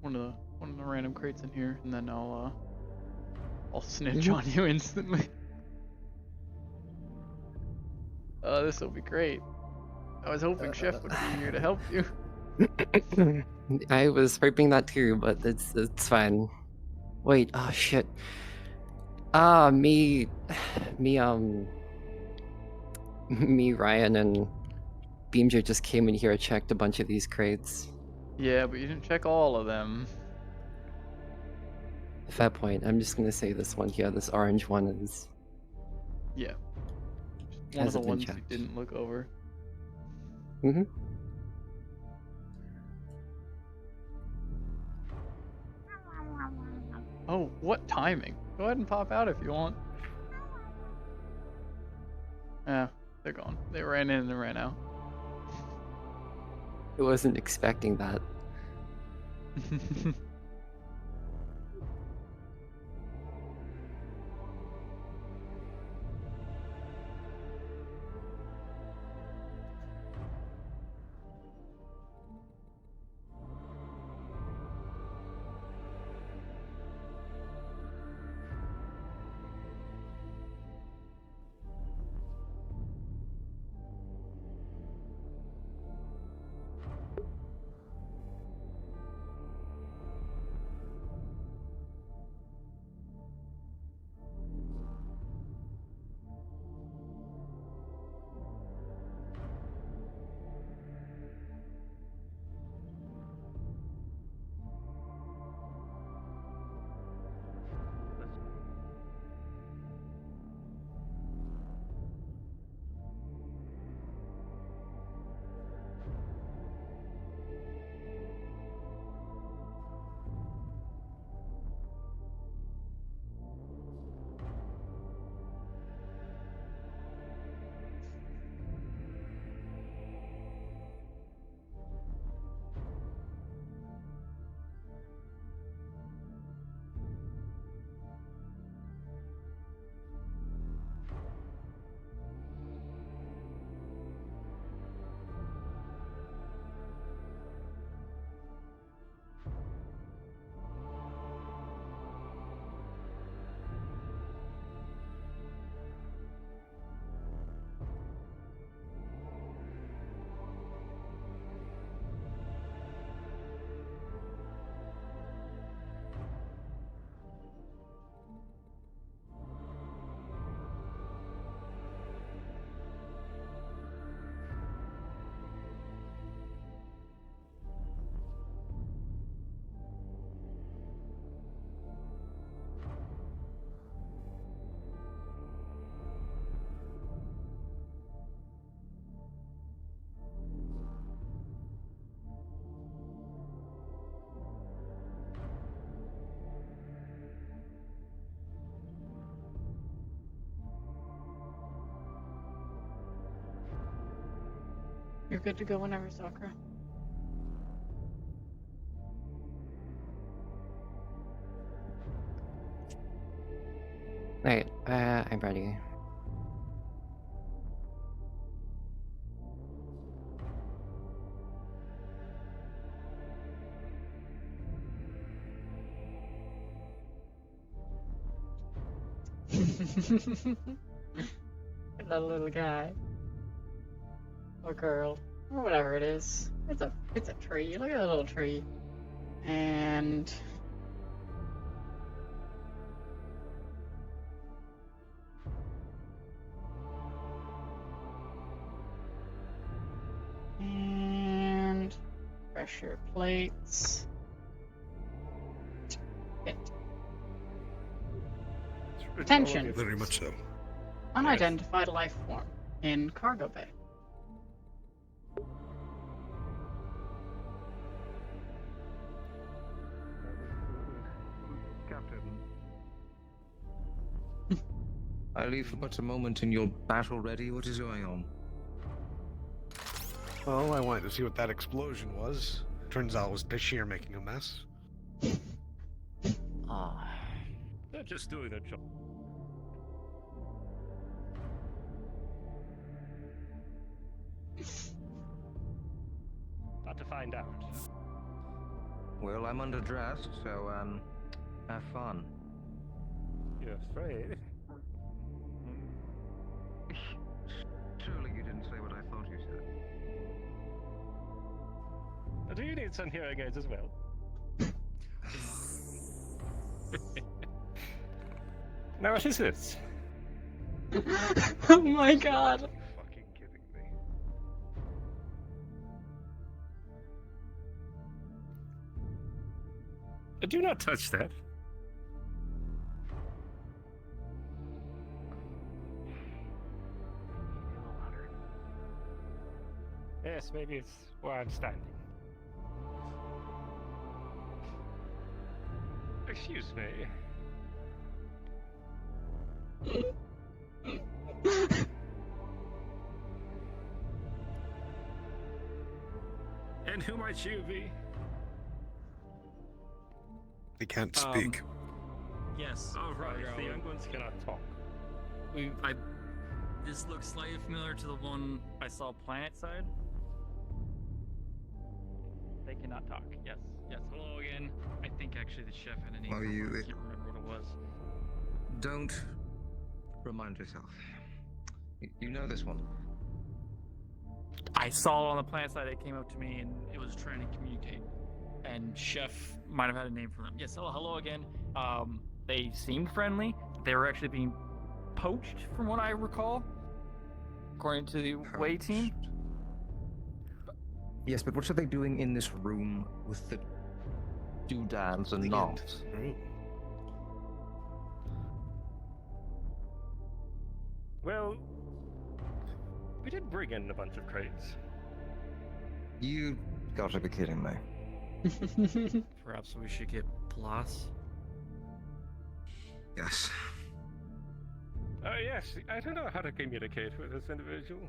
One of the random crates in here, and then I'll snitch on you instantly. This will be great. I was hoping Chef would be here to help you. I was hoping that too, but it's fine. Wait, oh shit. Me, Ryan, and Beamjer just came in here and checked a bunch of these crates. Yeah, but you didn't check all of them. Fair point. I'm just gonna say this one here, this orange one is... Yeah. One of the hasn't been ones you checked. didn't look over. Mm-hmm. Oh, what timing? Go ahead and pop out if you want. Yeah, they're gone. They ran in and ran out. I wasn't expecting that. You're good to go whenever, Sakura. Right, I'm ready. That little guy. Or girl. Or whatever it is. It's a tree. Look at that little tree. And pressure plates. Hit. Attention. Very much so. Unidentified life form in cargo bay. Captain. I leave for but a moment in your battle ready. What is going on? Well, I wanted to see what that explosion was. Turns out it was Bashir making a mess. They're just doing their job. Not to find out. Well, I'm underdressed, so have fun. You're afraid? Surely you didn't say what I thought you said. Do you need some hearing aids as well? Now what is this? Oh my god. Fucking kidding me. Do not touch that. Yes, maybe it's where I'm standing. Excuse me. And who might you be? They can't speak. Yes. Oh, right. The young ones cannot talk. This looks slightly familiar to the one I saw planet side. They cannot talk. Yes. Yes. Hello again. I think actually the chef had a name. Are you? I can't remember what it was. Don't remind yourself. You know this one. I saw it on the planet side. It came up to me and it was trying to communicate. And chef might have had a name for them. Yes. Hello again. They seemed friendly. They were actually being poached, from what I recall, according to the way team. Yes, but what are they doing in this room with the doodads and knobs? Well, we did bring in a bunch of crates. You gotta be kidding me. Perhaps we should get Plus. Yes. Yes, I don't know how to communicate with this individual.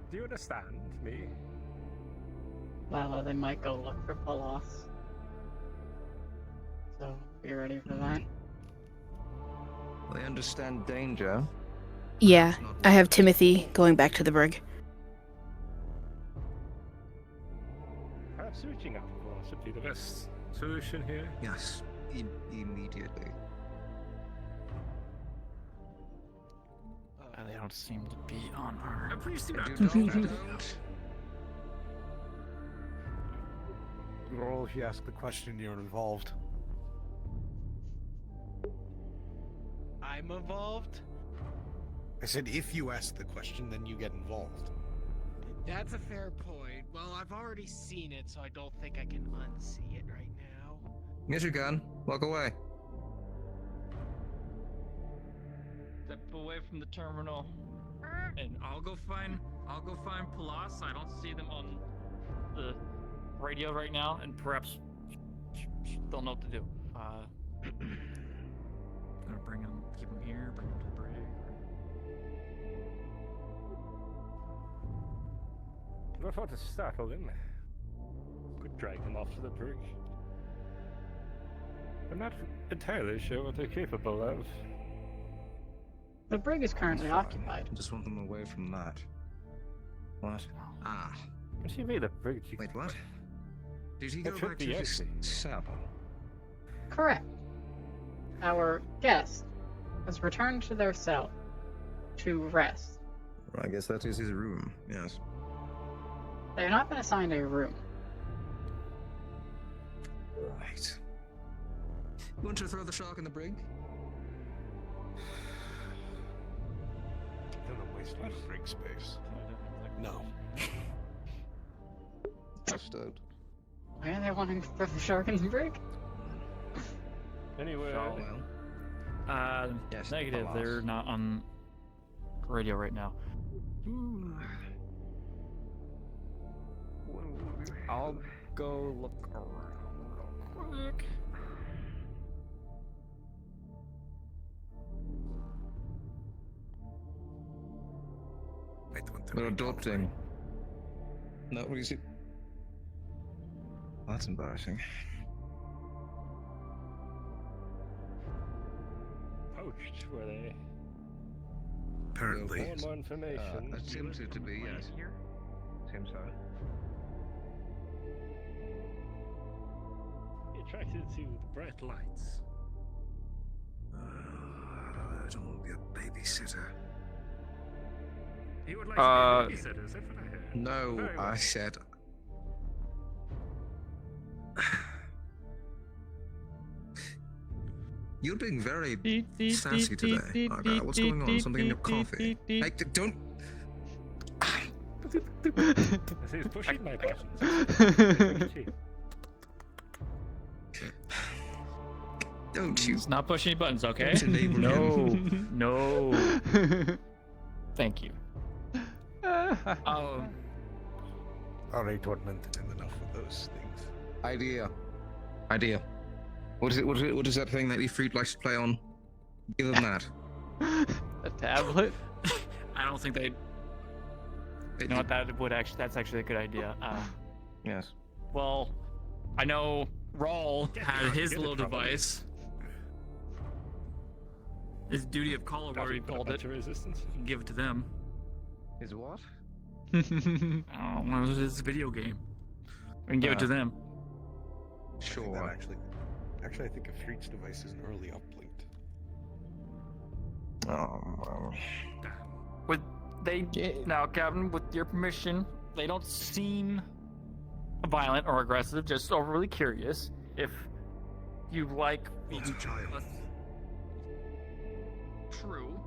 Do you understand me? Well, they might go look for Palos. So, be ready for that. They understand danger. Yeah, I have Timothy going back to the brig. Perhaps reaching out to Palos would be the best solution here. Yes, immediately. They don't seem to be on our. Please do not. Well, if you ask the question, you're involved. I'm involved? I said if you ask the question, then you get involved. That's a fair point. Well, I've already seen it, so I don't think I can unsee it right now. Here's your gun. Walk away. Step away from the terminal, and I'll go find Palas. I don't see them on the radio right now, and perhaps they'll know what to do. I'm gonna bring them, keep them here, bring them to the brig. before to startle them, could drag them off to the bridge. I'm not entirely sure what they're capable of. The brig is currently occupied. Just want them away from that. What? Ah. What do you mean the bridge? Wait, what? Did he That go should back be to his empty. cell? Correct. Our guest has returned to their cell to rest. I guess that is his room, yes. They have not been assigned a room. Right. You want to throw the shark in the brig? Don't want to waste a lot of brig space. No. Understood. Why are they wanting to throw the shark in the brig? Anyway. Yes, negative. alas. They're not on radio right now. I'll go look around real quick. We're adopting. No, what is it? That's embarrassing. Poached, were they? Apparently. More information. Attempted to be, yes. Seems so. Attracted to the bright lights. I don't want to be a babysitter. You would like to be a babysitter, is that what I heard? No, Very well. I said. You're being very sassy today. Okay, what's going on? Something in your coffee? Hey, don't. He's pushing my buttons. Don't you? It's not pushing any buttons, okay? Don't enable No, him. no. Thank you. All right, tormented him enough with those things. Idea. What is it? What is that thing that Ifrit likes to play on? Give him that. A tablet? I don't think they. You know what? That would actually. That's actually a good idea. Yes. Well, I know Rawl had his get it little from him. device. His duty of call, or whatever he called it. Resistance. You can give it to them. Is what? I don't know. It was his video game. We can give it to them. Sure. Actually, I think a Freak's device is an early uplink. Oh, With they now, Captain, with your permission, they don't seem violent or aggressive. Just overly curious. If you like, you It's a child. True.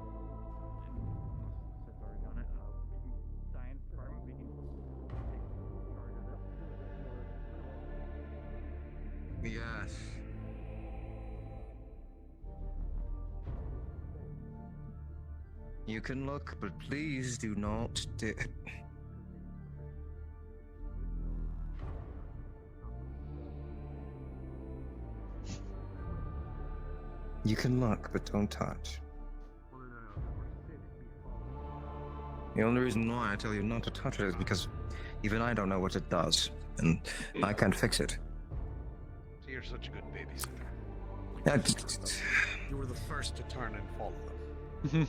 Yes. You can look, but please do not dip. You can look, but don't touch. The only reason why I tell you not to touch it is because even I don't know what it does, and I can't fix it. So you're such a good babysitter. Yeah, You were the first to turn and follow them.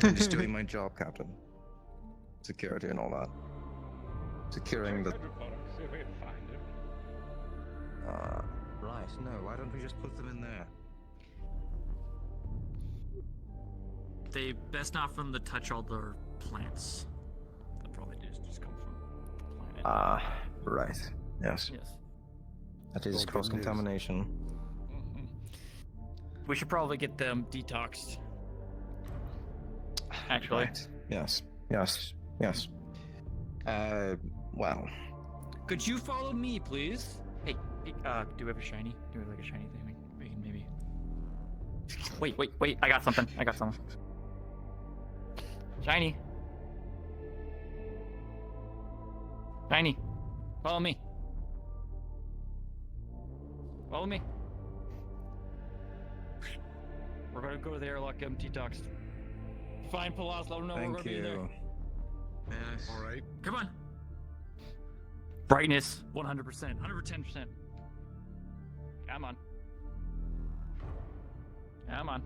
I'm just doing my job, Captain. Security and all that. Securing the. See if we can find him. Right, no, why don't we just put them in there? They best not from the touch all their plants. That probably just come from the planet. Right. Yes. Yes. That is cross-contamination. We should probably get them detoxed. Actually. Right. Yes. Well. Could you follow me, please? Hey, do we have a shiny? Do we have like a shiny thing? We can maybe. Wait! I got something. Shiny. Follow me. We're gonna go to the airlock, get him detoxed. Find Palas, let him know we're Thank gonna be there. you. Yes. All right. Come on. Brightness, 100%, 110%. Come on. Come on.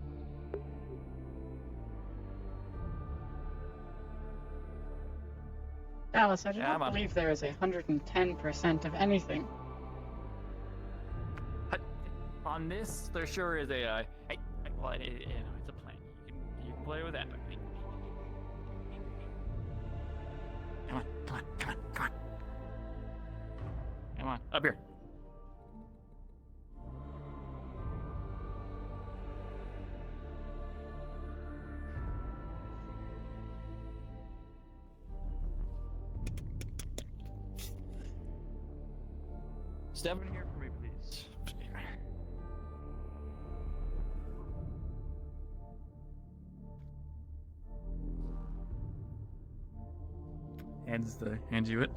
Dallas, I do Come not on. believe there is 110% of anything. On this, there sure is a. Well, it's a plan. You can play with that. But come on, come on, come on, come on. Come on, up here. Step in here for me, please. Hands you it.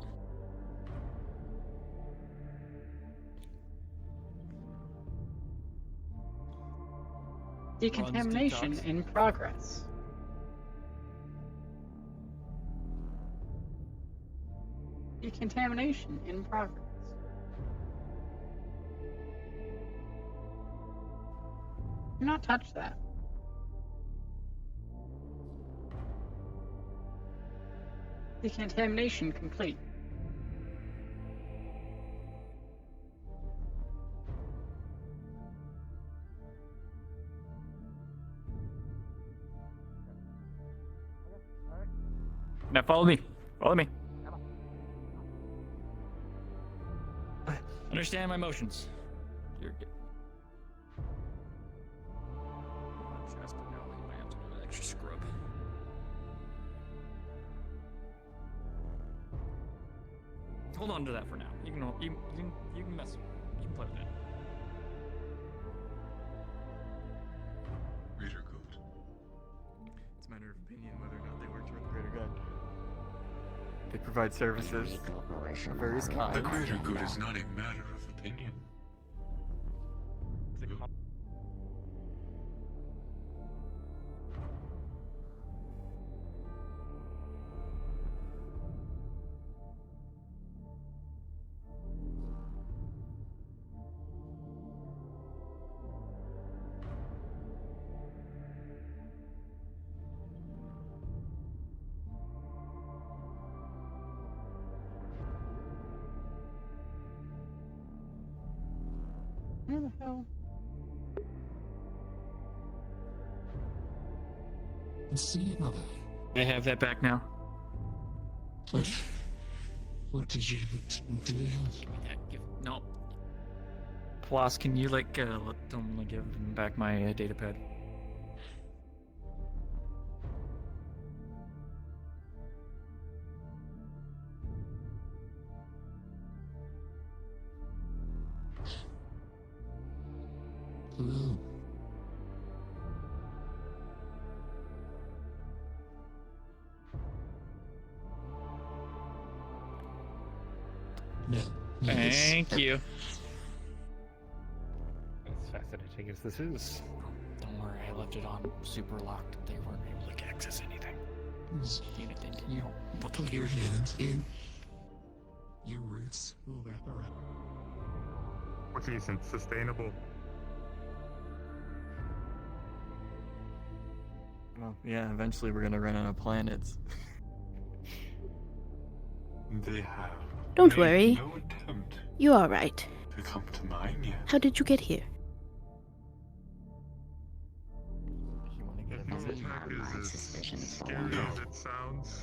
Decontamination detox. in progress. Decontamination in progress. Do not touch that. Decontamination complete. Now follow me. Follow me. Understand my motions. You're good. Just now, we might have to do an extra scrub. Hold on to that for now. You can mess. You can play with that. Greater good. It's a matter of opinion whether or not they work toward the greater good. They provide services of various kinds. The greater good is not a matter of opinion. Where the hell? I have that back now. What did you do? No. Plus, can you let them give him back my data pad? Hello. Thank you. As fascinating as this is. Don't worry, I left it on super locked. They weren't able to access anything. Unit didn't know what to Put do. your hands in. Your roots will wrap around. What's decent? Sustainable. Well, yeah, eventually we're gonna run out of planets. They have. Don't made worry. No attempt You are right. to come to mine yet. How did you get here? If you want to get a visit. Scary as it sounds.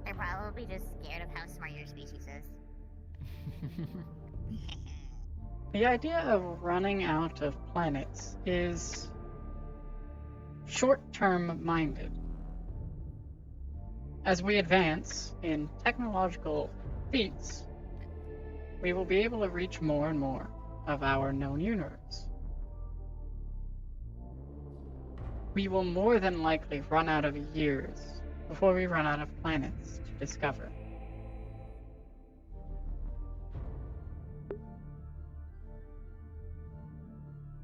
They're probably just scared of how smart your species is. The idea of running out of planets is short-term minded. As we advance in technological feats, we will be able to reach more and more of our known universe. We will more than likely run out of years before we run out of planets to discover.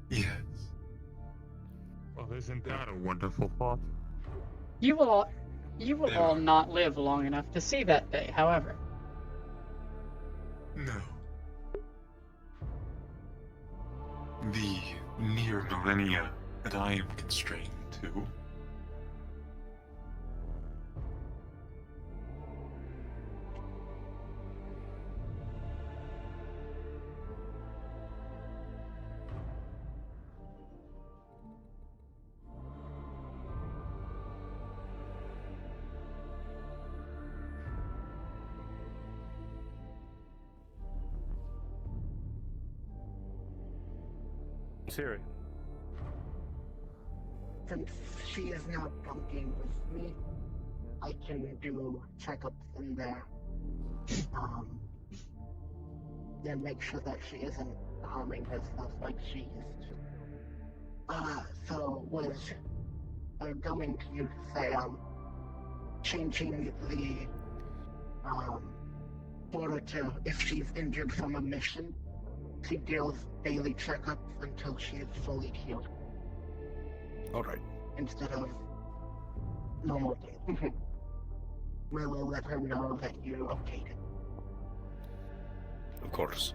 Yes. Well, isn't that a wonderful thought? You will You will There all are- not live long enough to see that day, however. No. The near millennia that I am constrained to. Siri. Since she is not bunking with me, I can do checkups in there. Then make sure that she isn't harming herself like she used to. So was going to you say, changing the, order to if she's injured from a mission, she deals daily checkups until she is fully healed. Alright. Instead of normal days. We will let her know that you're okay. Of course.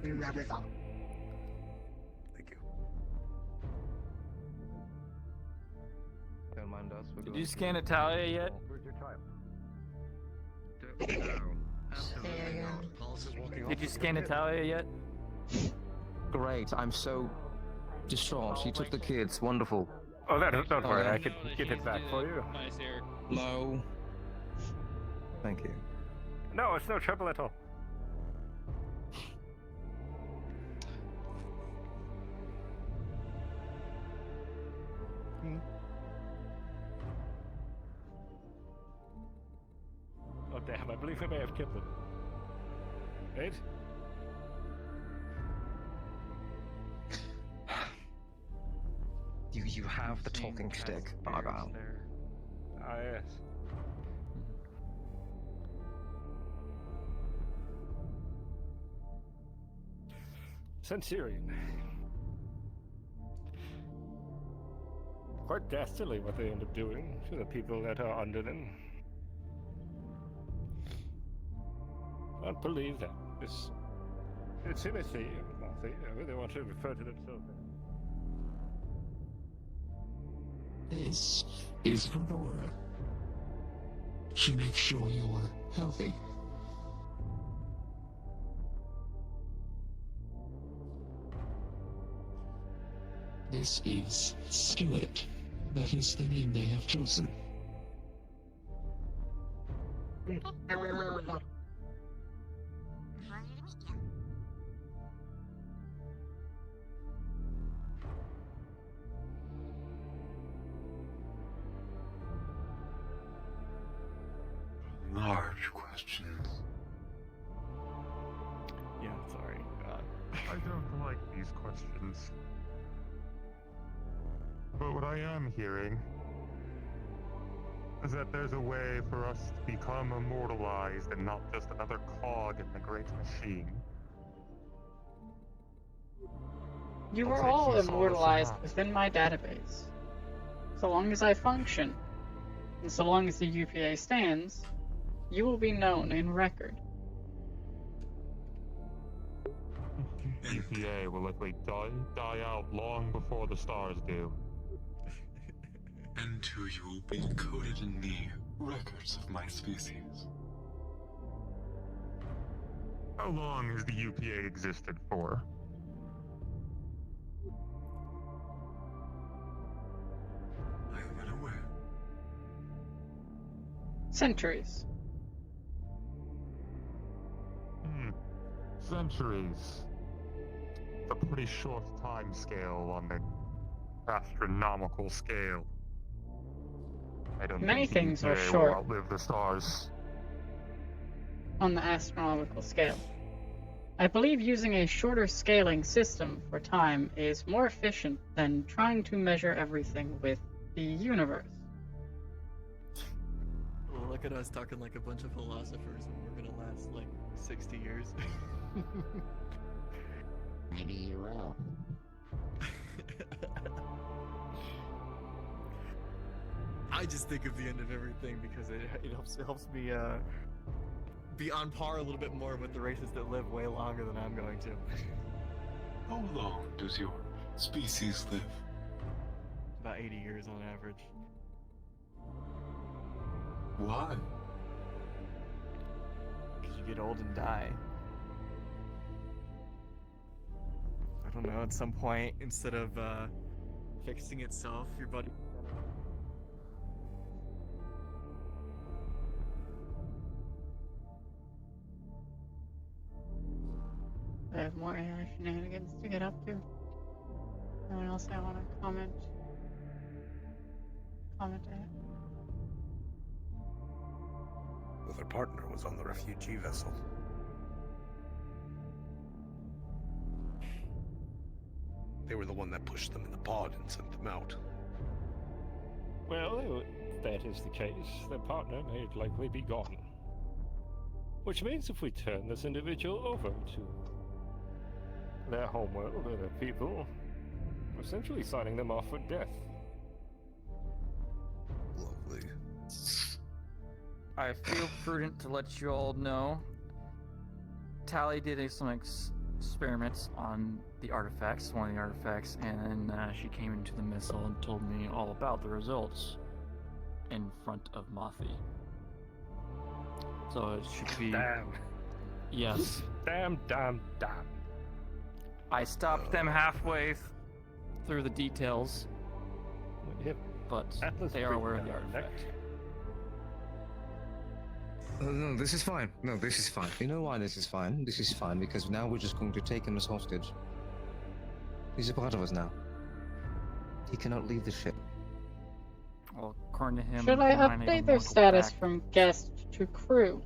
And that is all. Thank you. Don't mind us. We're Did going you to- scan Italia yet? Where's your child? Did you scan Italia yet? Great. I'm so distraught. She took the kids. Wonderful. Oh, don't worry. yeah. I can get it back for you. Nice, Eric. No. Thank you. No, it's no trouble at all. Oh damn! I believe I may have killed them. Wait. You have the talking stick, Argyle. Ah yes. Centurion. Quite dastardly what they end up doing to the people that are under them. Can't believe that. It's Timothy, Martha, however they want to refer to themselves. This is Aurora. She makes sure you're healthy. This is Skillet. That is the name they have chosen. Large questions. Yeah, sorry. I don't like these questions. But what I am hearing is that there's a way for us to become immortalized and not just another cog in the great machine. You Looks are like all you saw immortalized this within my database. So long as I function, and so long as the UPA stands, you will be known in record. EPA will likely die out long before the stars do. And too, you will be encoded in the records of my species. How long has the UPA existed for? I am unaware. Centuries. Centuries. It's a pretty short time scale on the astronomical scale. I don't Many think the things are EPA short. will outlive the stars. On the astronomical scale. I believe using a shorter scaling system for time is more efficient than trying to measure everything with the universe. Well, look at us talking like a bunch of philosophers when we're gonna last like 60 years. Maybe you will. I just think of the end of everything because it helps me be on par a little bit more with the races that live way longer than I'm going to. How long does your species live? About 80 years on average. Why? Because you get old and die. I don't know, at some point, instead of fixing itself, your body... I have more AI shenanigans to get up to. Anyone else I want to comment on? Well, their partner was on the refugee vessel. They were the one that pushed them in the pod and sent them out. Well, if that is the case, their partner may likely be gone. Which means if we turn this individual over to their homeworld or their people, we're essentially signing them off for death. Lovely. I feel prudent to let you all know. Tally did some experiments on the artifacts, one of the artifacts, and she came into the missile and told me all about the results in front of Mothi. So it should be... Damn. Yes. Damn. I stopped them halfway through the details, but they are aware of the artifact. No, this is fine. No, this is fine. You know why this is fine? This is fine because now we're just going to take him as hostage. He's a part of us now. He cannot leave the ship. Well, according to him, Should I he might even update their wanna go status back. from guest to crew?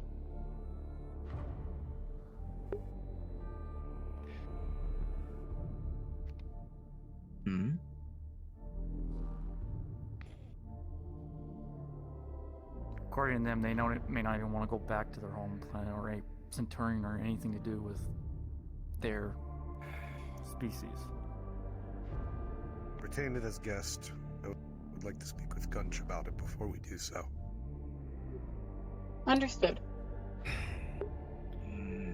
Hmm? According to them, they may not even want to go back to their home planet or a Centurion or anything to do with their species. Retain it as guest. I would like to speak with Gunch about it before we do so. Understood.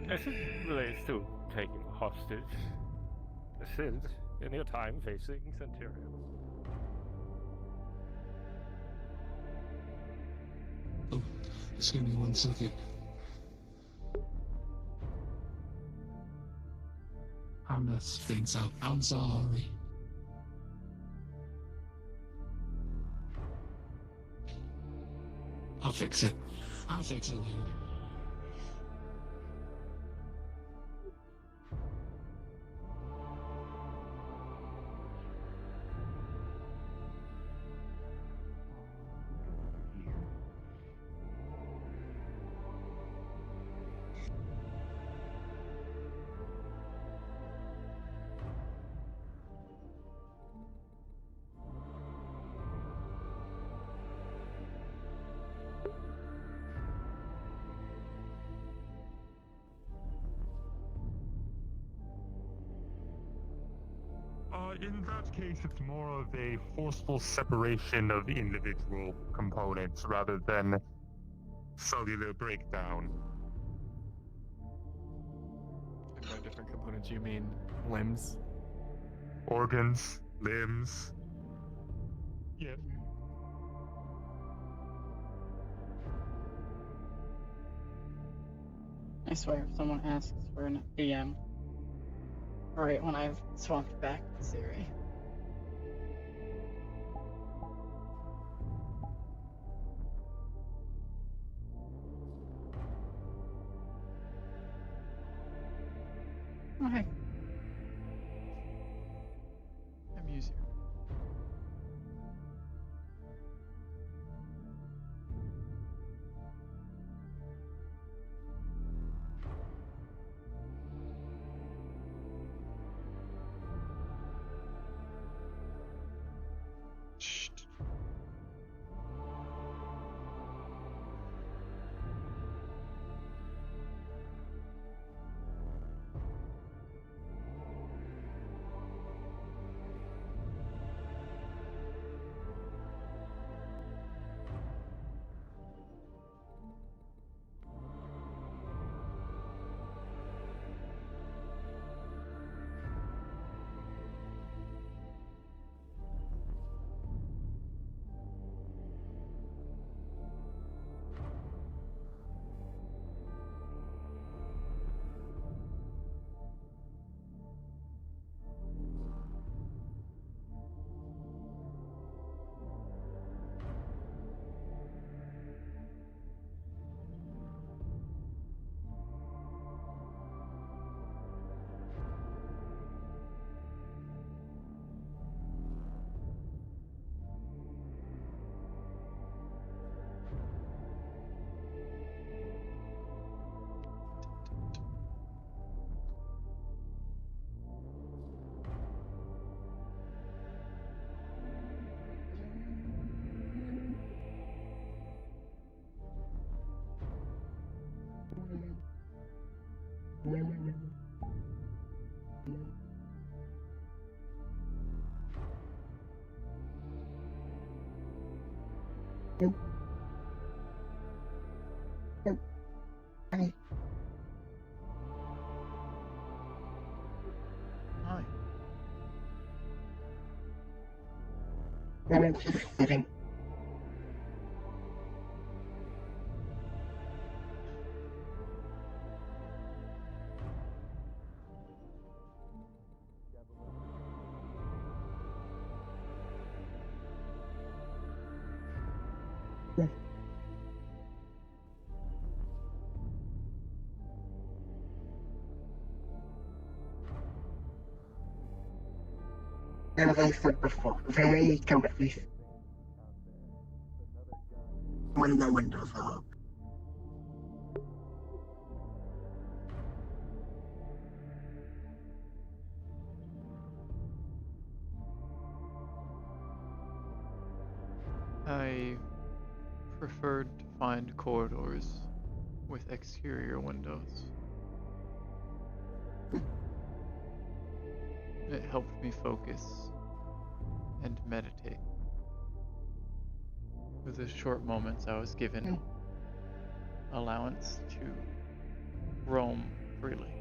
As it relates to taking hostage, Sid, in your time facing Centurion. Oh, just give me 1 second. I messed things up. I'm sorry. I'll fix it. I'll fix it later. In that case, it's more of a forceful separation of individual components rather than cellular breakdown. And by different components, you mean limbs? Organs, limbs. Yeah. I swear, if someone asks for an DM, right when I've swapped back to Siri. Okay. I'm easier. Hi. Hi. I'm just sitting. As I said before, very comfy when the windows are open. I preferred to find corridors with exterior windows. It helped me focus and meditate. For the short moments I was given allowance to roam freely.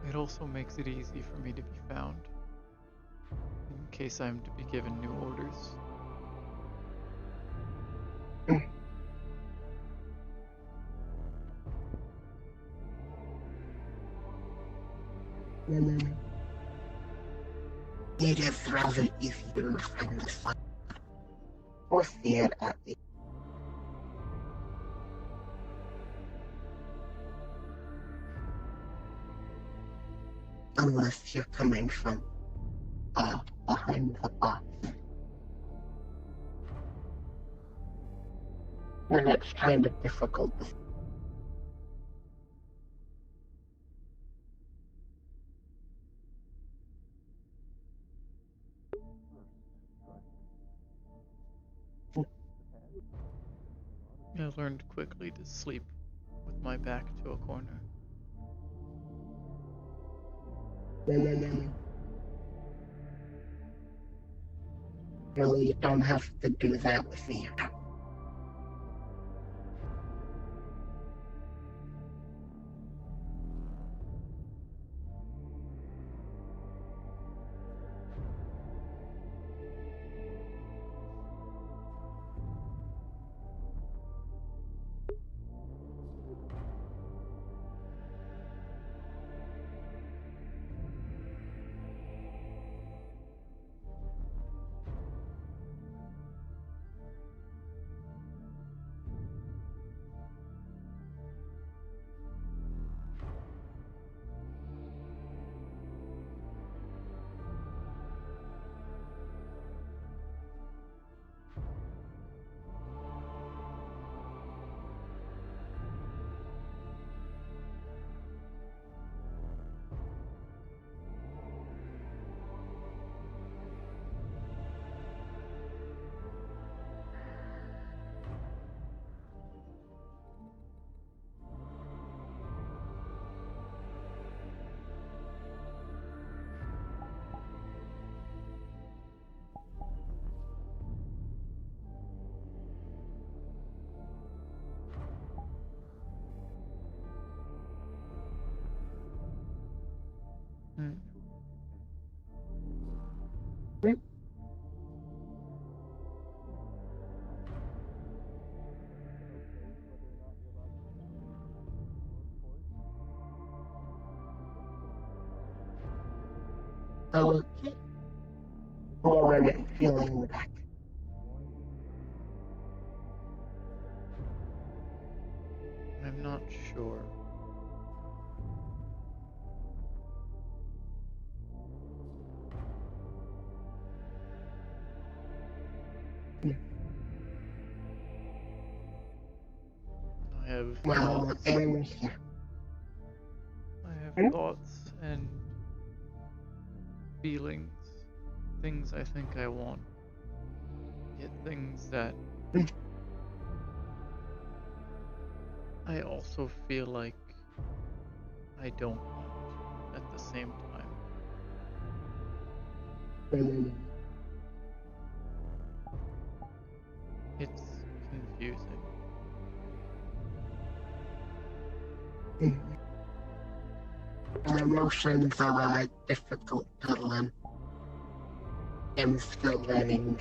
It also makes it easy for me to be found, in case I'm to be given new orders. It is rather easy to find the sun. Or see it at the unless you're coming from behind the box. When it's kind of difficult. I learned quickly to sleep with my back to a corner. Really, you don't have to do that with me. Okay. Already feeling that. I'm not sure. I have thoughts. I have thoughts and feelings, things I think I want, yet things that I also feel like I don't want at the same time. It's confusing. My emotions are difficult to learn. I'm still learning.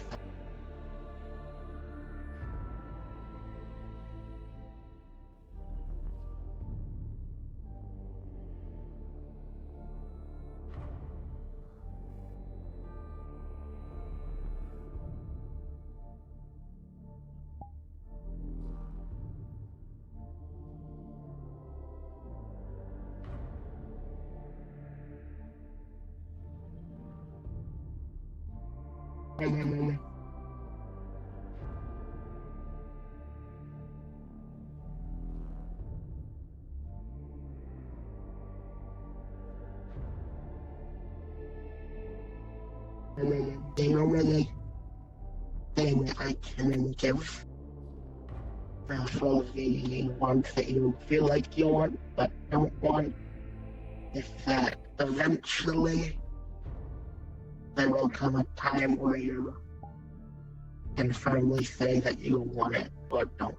The only thing I can give for the ones that you feel like you want but don't want is that eventually there will come a time where you can firmly say that you want it or don't.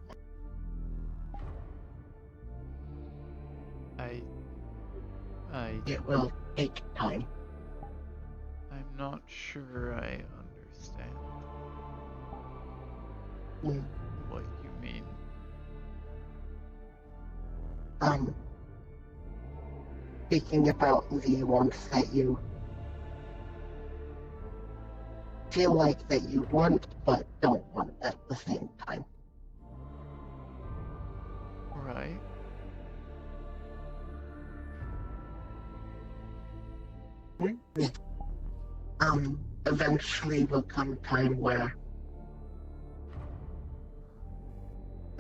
It will take time. I'm not sure I understand what you mean. Speaking about the ones that you feel like that you want but don't want at the same time. Right. Eventually will come a time where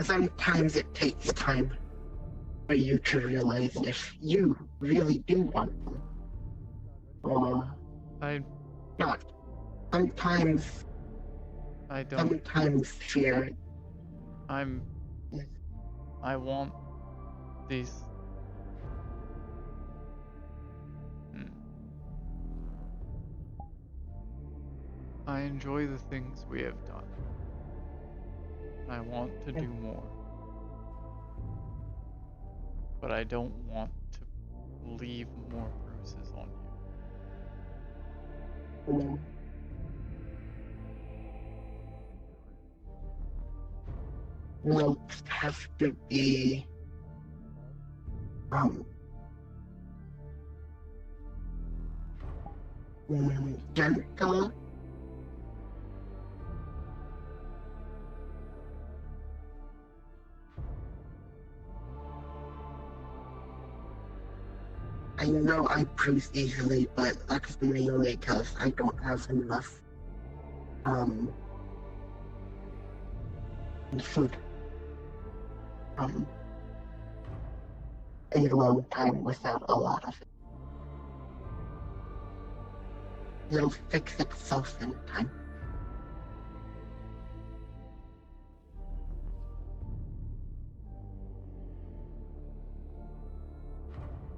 sometimes it takes time for you to realize if you really do want them or not. Sometimes I don't. Sometimes fear. I want these. I enjoy the things we have done. I want to do more. But I don't want to leave more bruises on you. Ropes have to be gentle. I know I bruise easily, but that's mainly because I don't have enough food. A long time without a lot of it. It'll fix itself in time.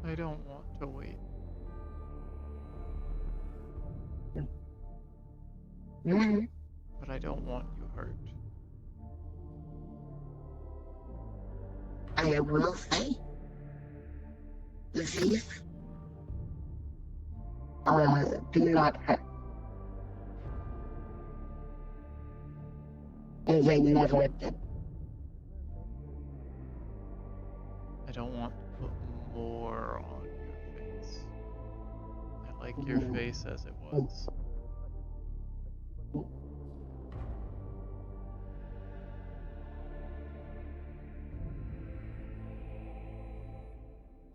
I don't want to wait. But I don't want you hurt. I will say, disease do not hurt. They never did. I don't want to put more on your face. I like your face as it was.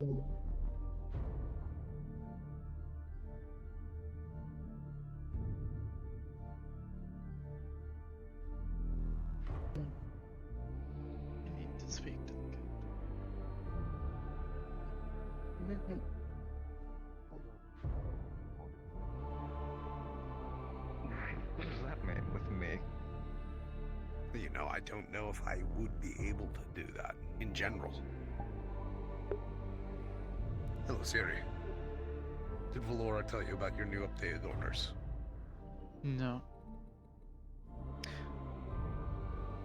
I need to speak to the captain. What does that mean with me? You know, I don't know if I would be able to do that in general. Hello, Siri. Did Valora tell you about your new updated orders? No.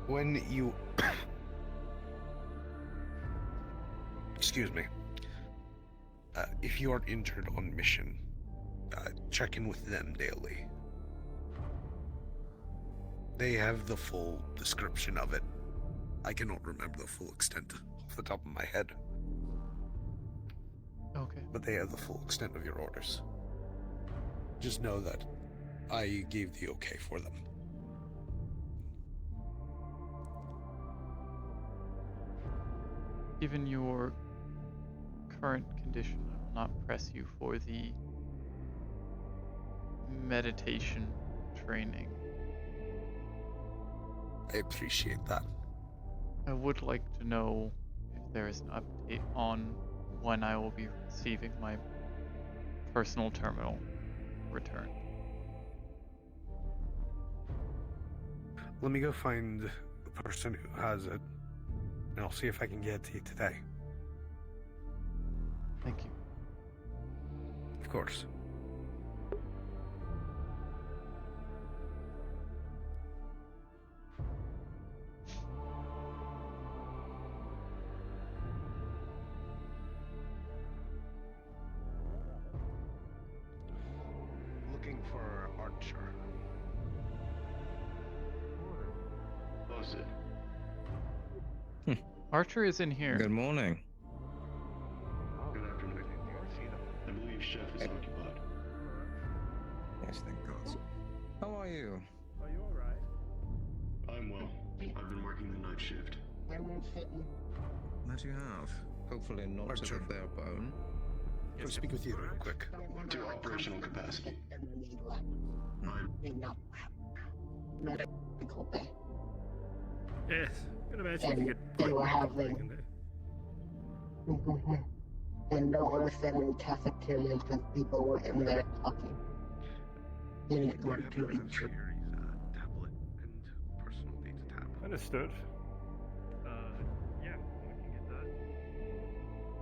When you... Excuse me. If you are injured on mission, check in with them daily. They have the full description of it. I cannot remember the full extent off the top of my head. Okay. But they have the full extent of your orders. Just know that I gave the okay for them. Given your current condition, I will not press you for the meditation training. I appreciate that. I would like to know if there is an update on when I will be receiving my personal terminal returned. Let me go find the person who has it, and I'll see if I can get it to you today. Thank you. Of course. Looking for Archer. Close it. Archer is in here. Good morning. Good afternoon. I believe Chef is occupied. Yes, thank God. How are you? Are you alright? I'm well. I've been working the night shift. That you have. Hopefully not to Archer. the bare bone. Can I speak with you real quick? To operational capacity. Medical bay. Yes, can imagine And you they could were put having- in there. And don't want to send any cafeteria because people were in there talking. And it went to each other. Tablet and personal data tab. Understood. Yeah, we can get that.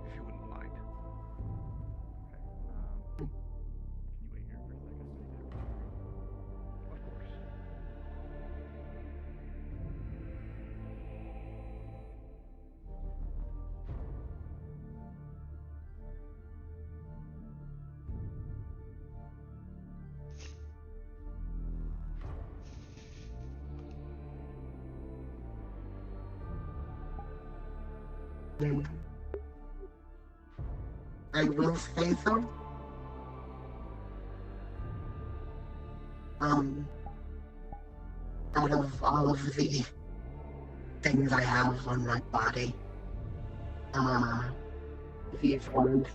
If you wouldn't mind. Can you wait here for a second? Of course. I will say so. Out of all of the things I have on my body, these ones,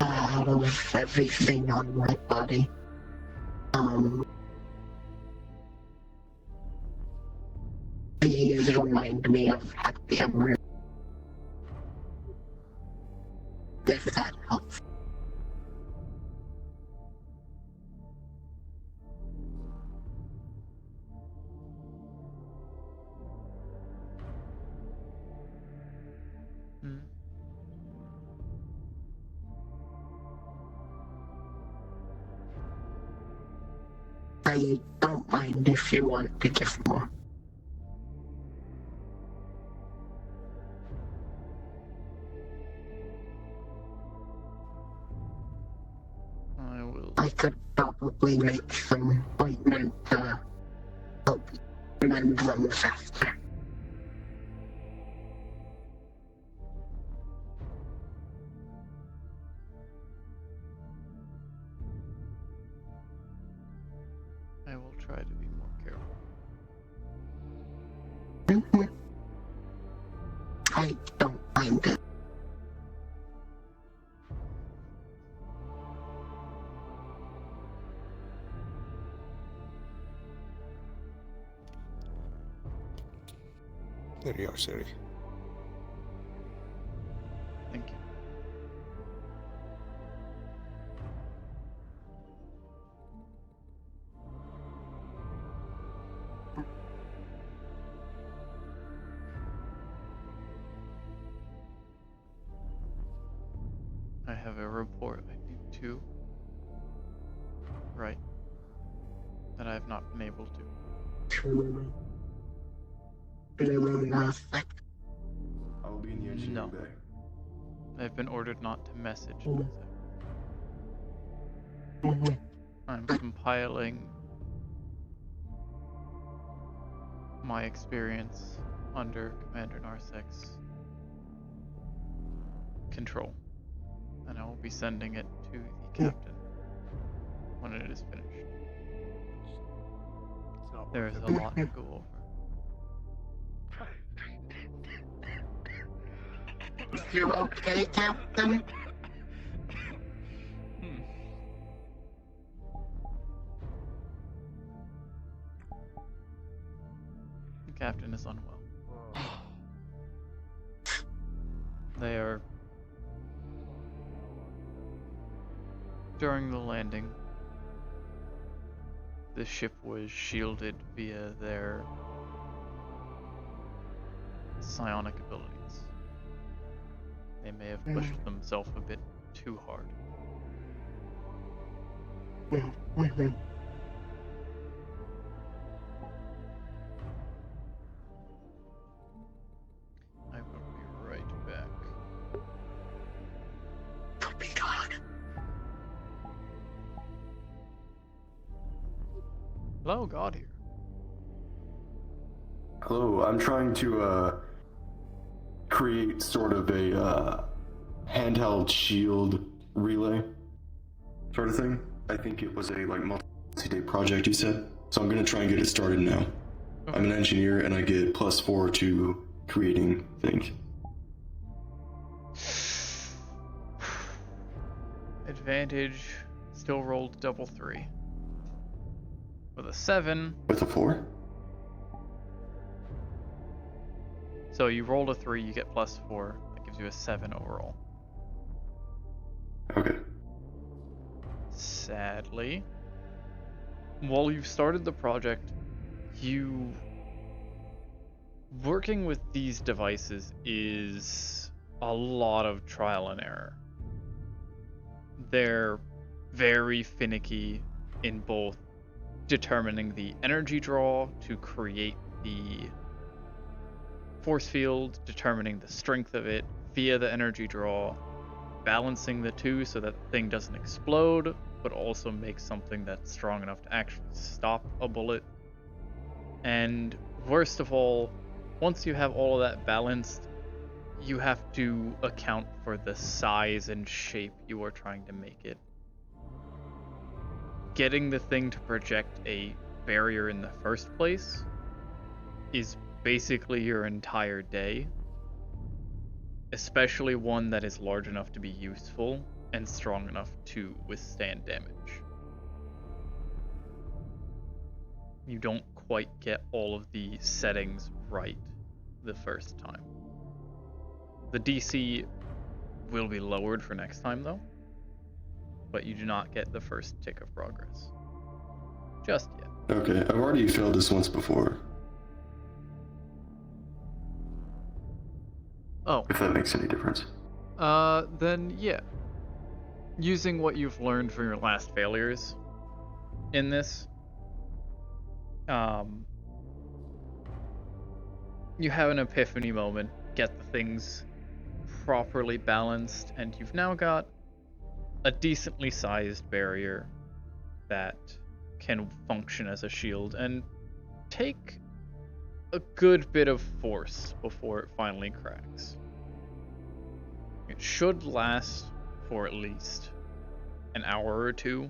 out of everything on my body, these remind me of happy memories. If that helps. I don't mind if you want to give more. I will. I could probably make some ointment to help mend them faster. I will try to be more careful. I don't mind it. There you are, Siri. Thank you. have a report I need to write that I have not been able to. I'll be in the engineering bay. I've been ordered not to message. I'm compiling my experience under Commander Narsek's control, and I will be sending it to the captain when it is finished. There is a lot to go over. You okay, Captain? The captain is unwell. They are... During the landing, the ship was shielded via their psionic abilities. They may have pushed themselves a bit too hard. I will be right back. Hello, God here. Hello, I'm trying to create sort of a handheld shield relay sort of thing. I think it was a like multi-day project you said. So I'm gonna try and get it started now. Okay. I'm an engineer and I get +4 to creating things. Advantage still rolled double 3. With a 7. With a 4? So you rolled a 3, you get +4. That gives you a 7 overall. Okay. Sadly, while you've started the project, working with these devices is a lot of trial and error. They're very finicky in both determining the energy draw to create the force field, determining the strength of it via the energy draw, balancing the two so that the thing doesn't explode, but also makes something that's strong enough to actually stop a bullet. And worst of all, once you have all of that balanced, you have to account for the size and shape you are trying to make it. Getting the thing to project a barrier in the first place is basically your entire day, especially one that is large enough to be useful and strong enough to withstand damage. You don't quite get all of the settings right the first time. The DC will be lowered for next time though, but you do not get the first tick of progress just yet. Okay, I've already failed this once before. Oh. If that makes any difference. Then yeah. Using what you've learned from your last failures in this, you have an epiphany moment, get the things properly balanced, and you've now got a decently sized barrier that can function as a shield and take a good bit of force before it finally cracks. It should last for at least an hour or two,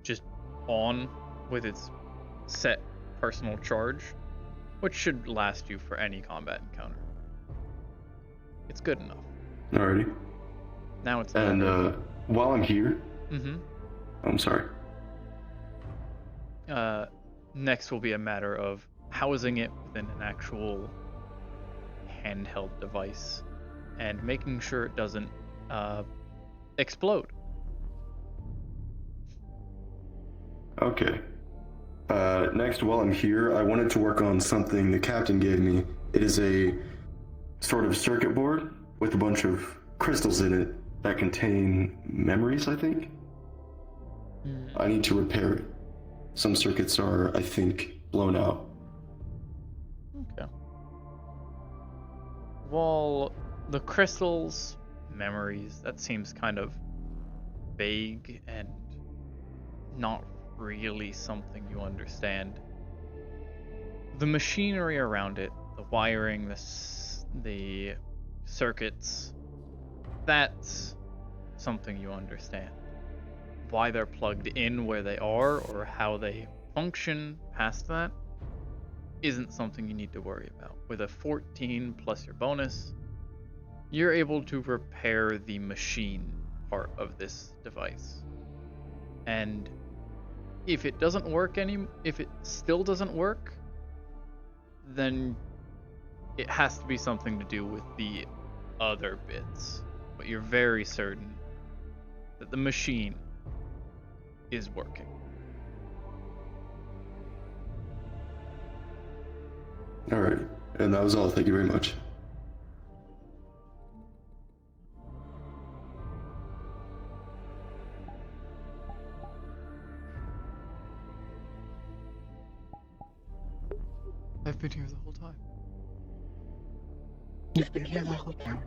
just on with its set personal charge, which should last you for any combat encounter. It's good enough. Alrighty. Now it's And while I'm here, I'm sorry. Next will be a matter of housing it within an actual handheld device and making sure it doesn't explode. Okay. Next, while I'm here, I wanted to work on something the captain gave me. It is a sort of circuit board with a bunch of crystals in it that contain memories, I think. I need to repair it. Some circuits are, I think, blown out. Okay. Well, the crystals, memories, that seems kind of vague and not really something you understand. The machinery around it, the wiring, the circuits, that's something you understand. Why they're plugged in where they are or how they function past that isn't something you need to worry about. With a 14 plus your bonus, you're able to repair the machine part of this device. And if it doesn't work if it still doesn't work, then it has to be something to do with the other bits. But you're very certain that the machine is working. Alright, and that was all. Thank you very much. I've been here the whole time. You've been here the whole time.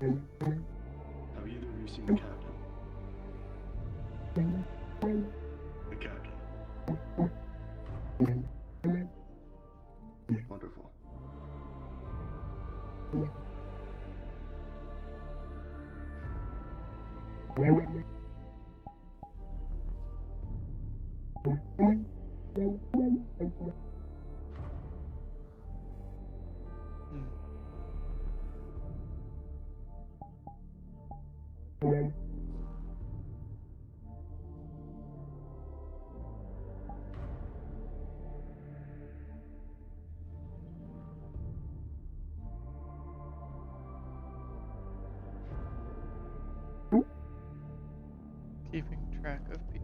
Have either of you seen the captain? The captain. Wonderful. Keeping track of people.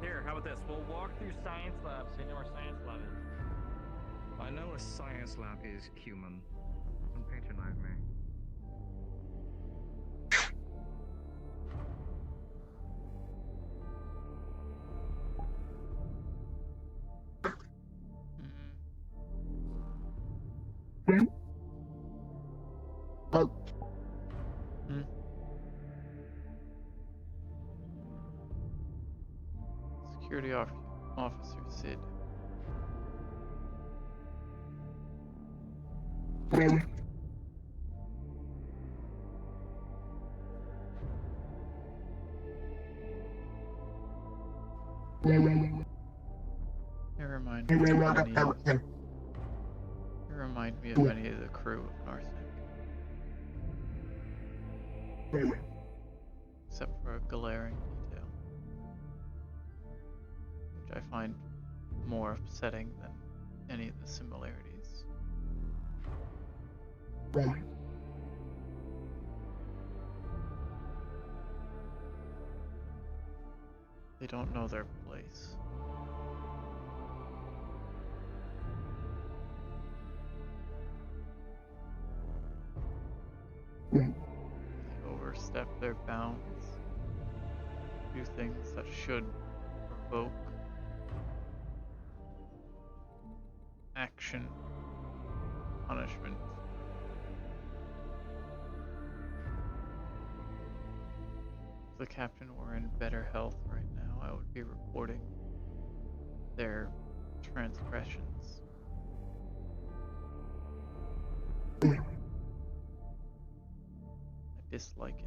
Here, how about this? We'll walk through science lab so you know where science lab is. I know a science lab is human. Don't patronize me. Security Officer Sid. You remind me of any of the crew of an arsenic. Except for a glaring detail, which I find more upsetting than any of the similarities. They don't know their place. They overstep their bounds, do things that should provoke action, punishment. If the captain were in better health right now, I would be reporting their transgressions. I dislike it.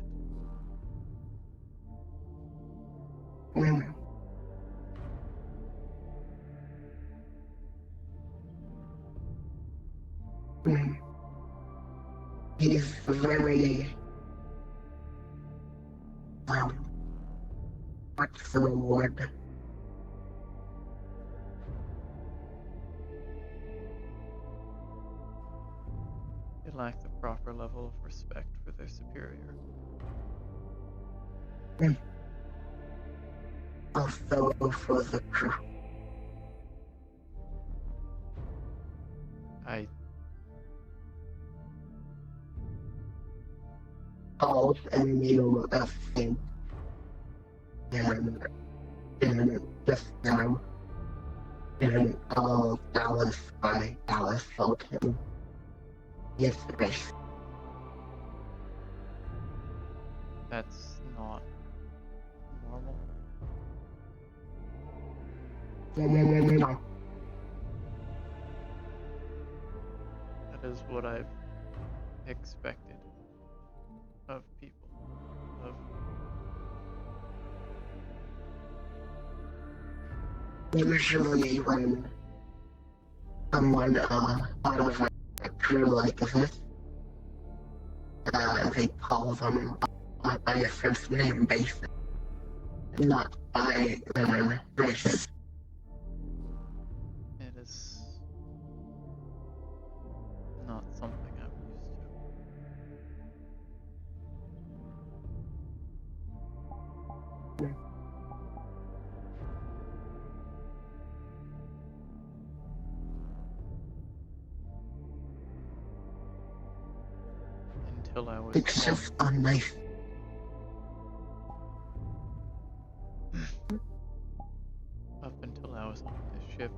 He's very what's the word? They lack the proper level of respect for their superior. Also for the crew. I Calls and middle of things. And just now. And Dallas by Dallas told him yesterday. That's not normal. No. That is what I've expected of people. Usually when someone out of a crew like this, they call them by a first name basis, not by their race. It is not something I'm used to. Until I was It's just unnice. up until I was on this ship.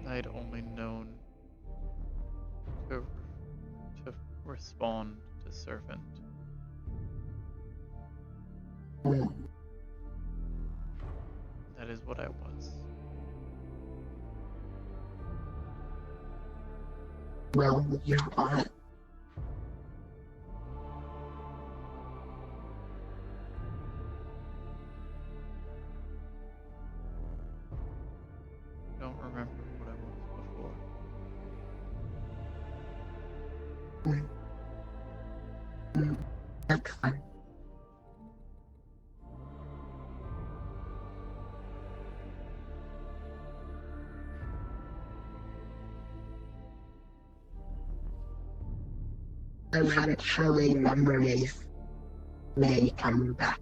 I'd only known to respond to servant. That is what I was. Well, you are. Don't remember what I was before. That's fine. Eventually memories may come back.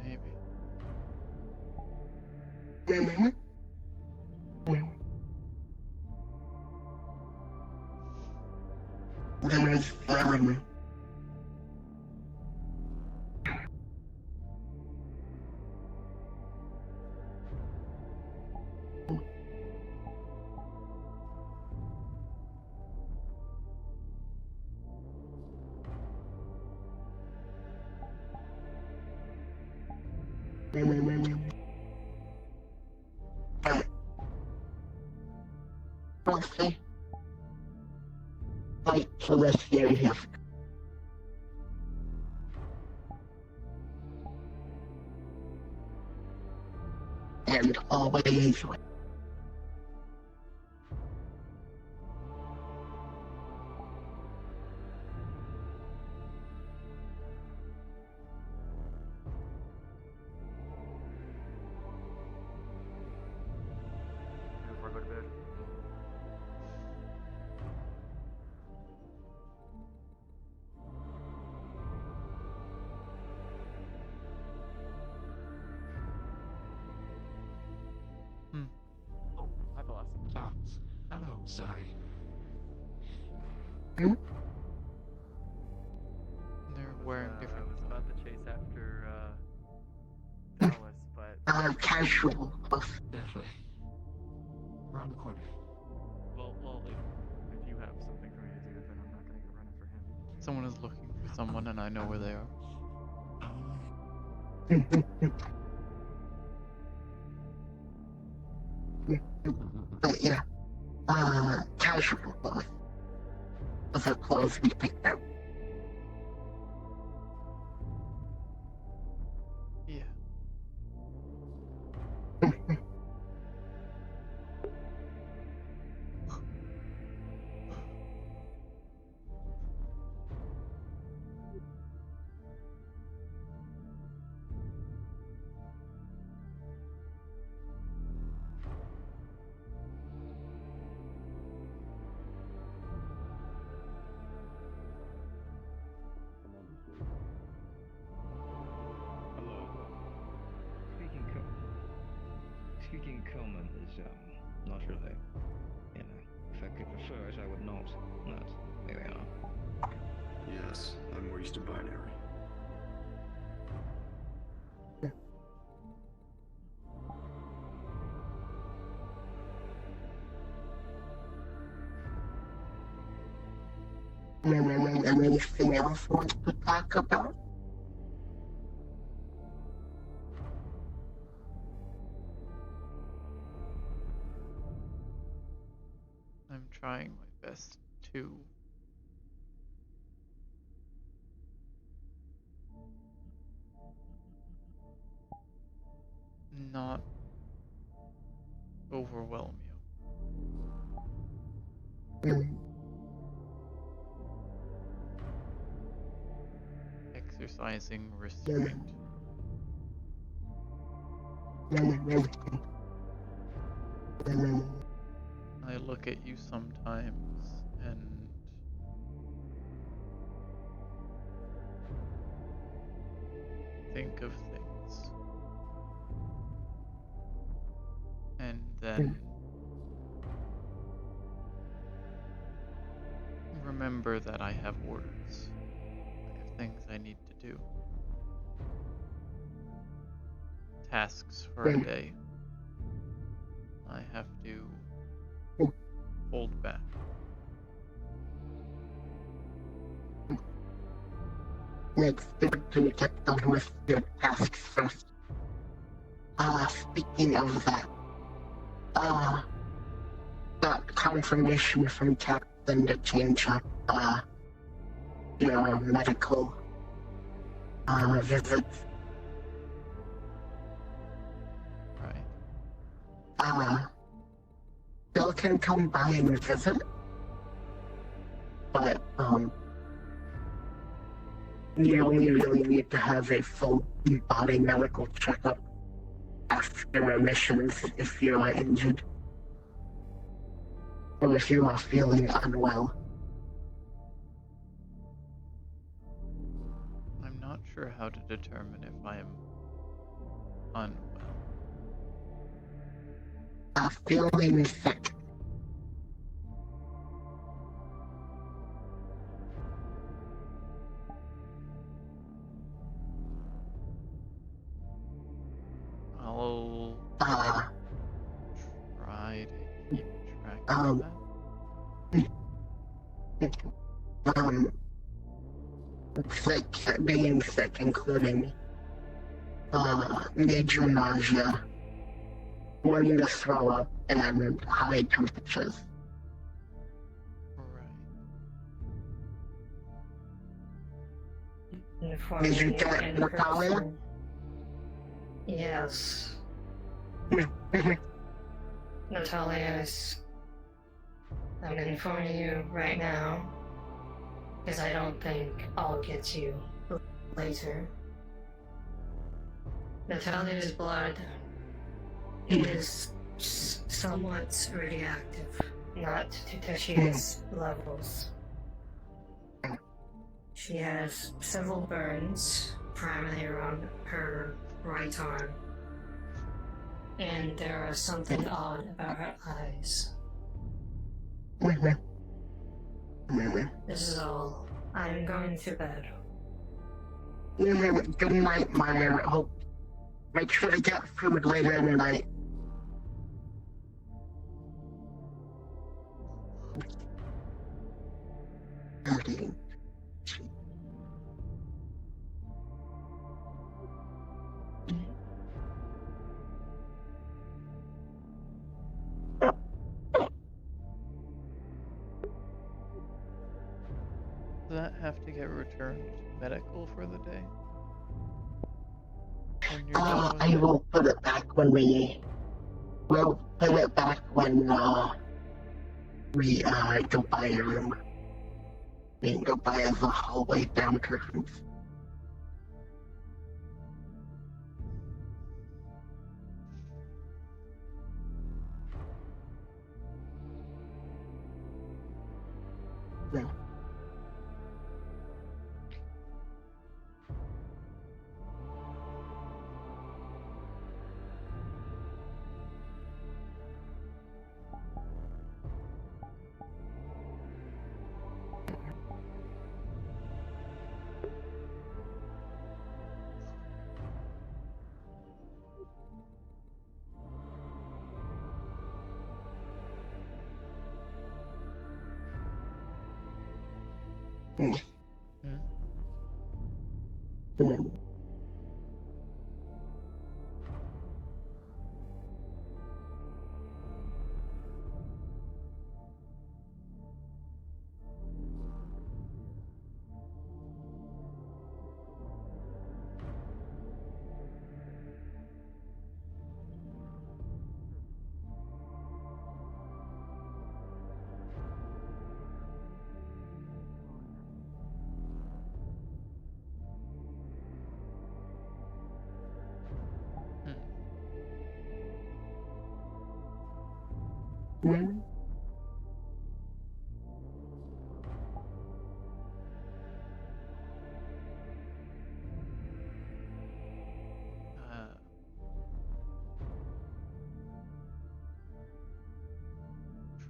Maybe. There is But mostly, fight for this area. And always win. Before I go to bed. Oh, hi, boss. Hello, sorry. They're wearing I different. was about to chase after Dallas, but Casual. Definitely. Around the corner. well, if you have something for me to do, then I'm not gonna go running for him. Someone is looking for someone, and I know where they are. But yeah, casual clothes. Those are clothes we picked out. Yeah. Hello. Speaking common is not really. You know, if I could prefer it, I would not. But here we are. Yes, I'm more used to binary. Anything else you want to talk about? I'm trying my best to not overwhelm you. Exercising restraint. I look at you sometimes and think of things. And then remember that I have orders. I have things I need to do. Tasks for a day. I have to hold back. Let's get done with your tasks first. Speaking of that, got confirmation from Captain to change up, your medical, visits. Right. Bill can come by and visit, but, you only really need to have a full body medical checkup after emissions if you are injured. Or if you are feeling unwell. I'm not sure how to determine if I am unwell. Feeling sick. I'll try to keep track of that. Sick, being sick, including major nausea, wanting to throw up, and high temperatures. Did you get Natalia? Yes. Natalia is. I'm informing you right now, because I don't think I'll get you later. Natalia's blood is somewhat radioactive, not to Tashia's levels. She has several burns, primarily around her right arm. And there is something odd about her eyes. This is all. I'm going to bed. Good night, Meyer. Hope. Make sure to get food later in the night. Okay. Does that have to get returned to medical for the day? When you're done with I it? will put it back when we'll put it back when we go by your room. We can go by as a hallway down curtains. Yeah.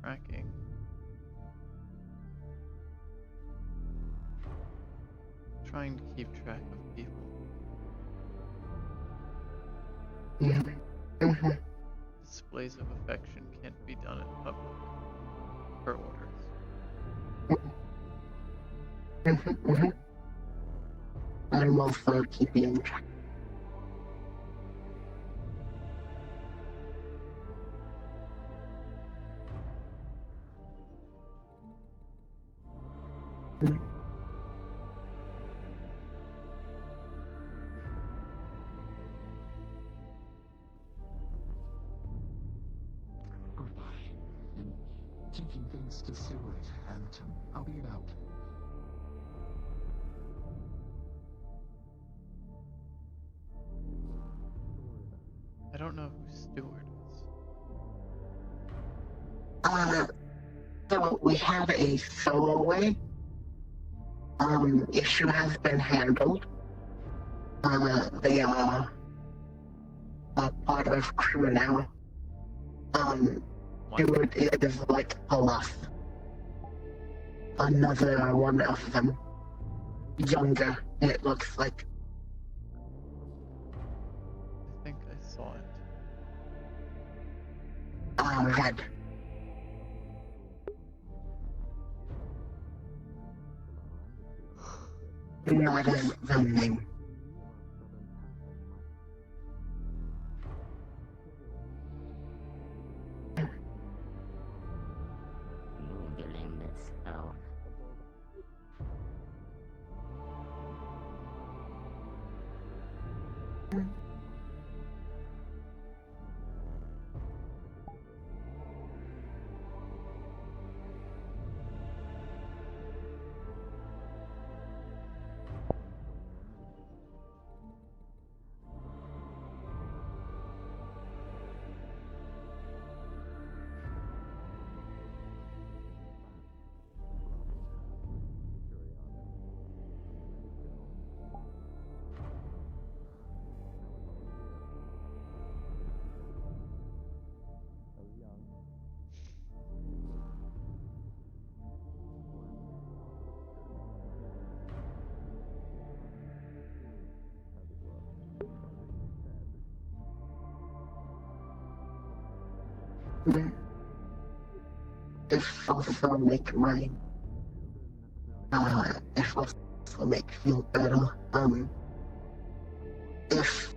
Tracking. Trying to keep track of people. Displays of affection can't be done in public. Per orders. I'm also keeping track. Taking things to Seward, and I'll be about. I don't know who Stewart is. So we have a stowaway. Issue has been handled. They are a part of crew now. Stewart is like a loss. Another one of them. Younger, it looks like. I think I saw it. Red. Not the name. This also make my this also make feel better. If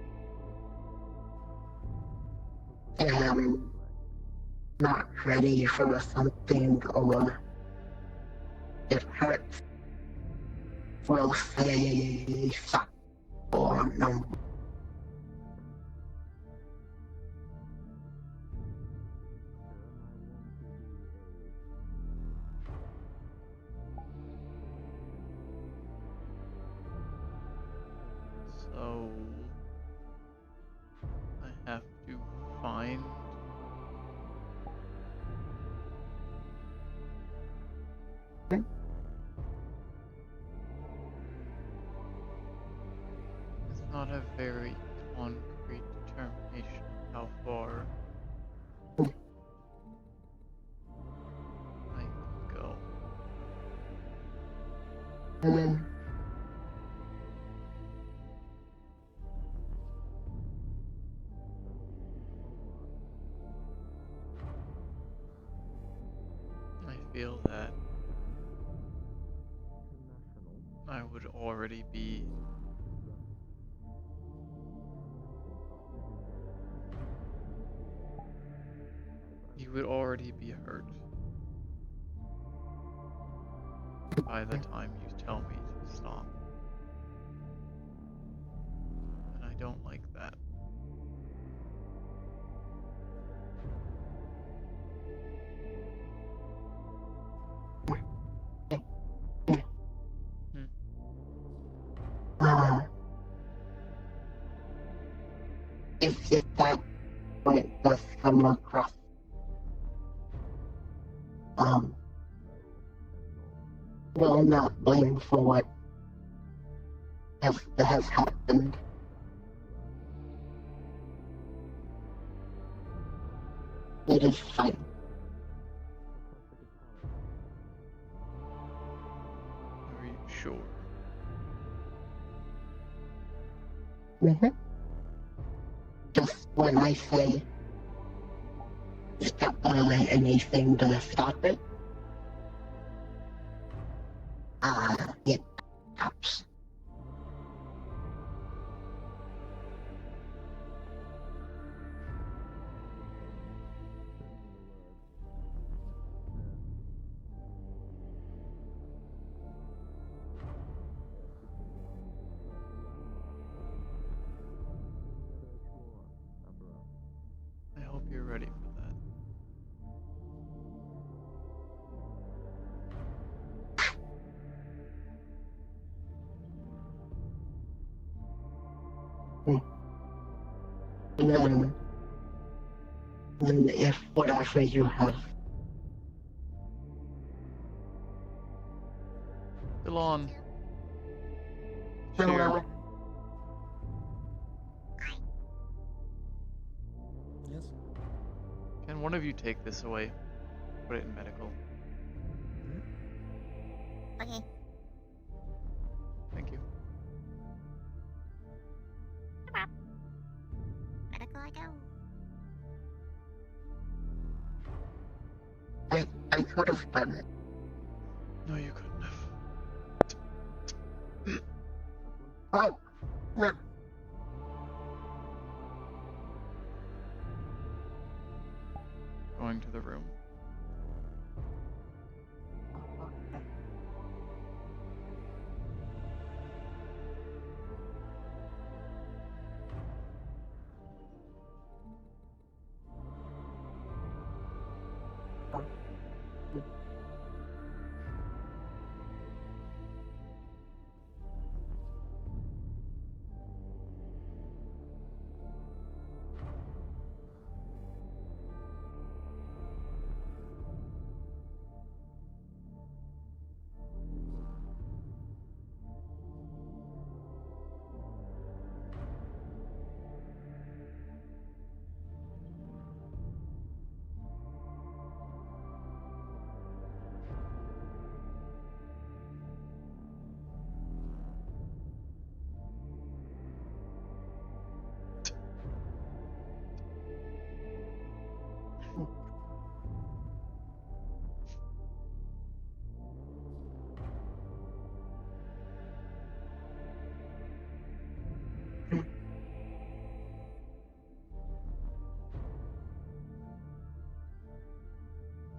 I am not ready for something or it hurts, we'll say stop or no. So I have to find it's not a very concrete determination how far I can go. I feel that I would already be you would already be hurt by the time you tell me to stop. And I don't like that. If that point does come across, will not blame for what has happened. It is fine. Are you sure? Just when I say stop anything to stop it, it stops. I hope you're ready for that. And if whatever you have Still on. No, Cheer. Yes. Can one of you take this away? Put it in medical. Okay. Thank you. No problem. Medical I go. I could have done it. No, you couldn't have. Oh, no. Going to the room.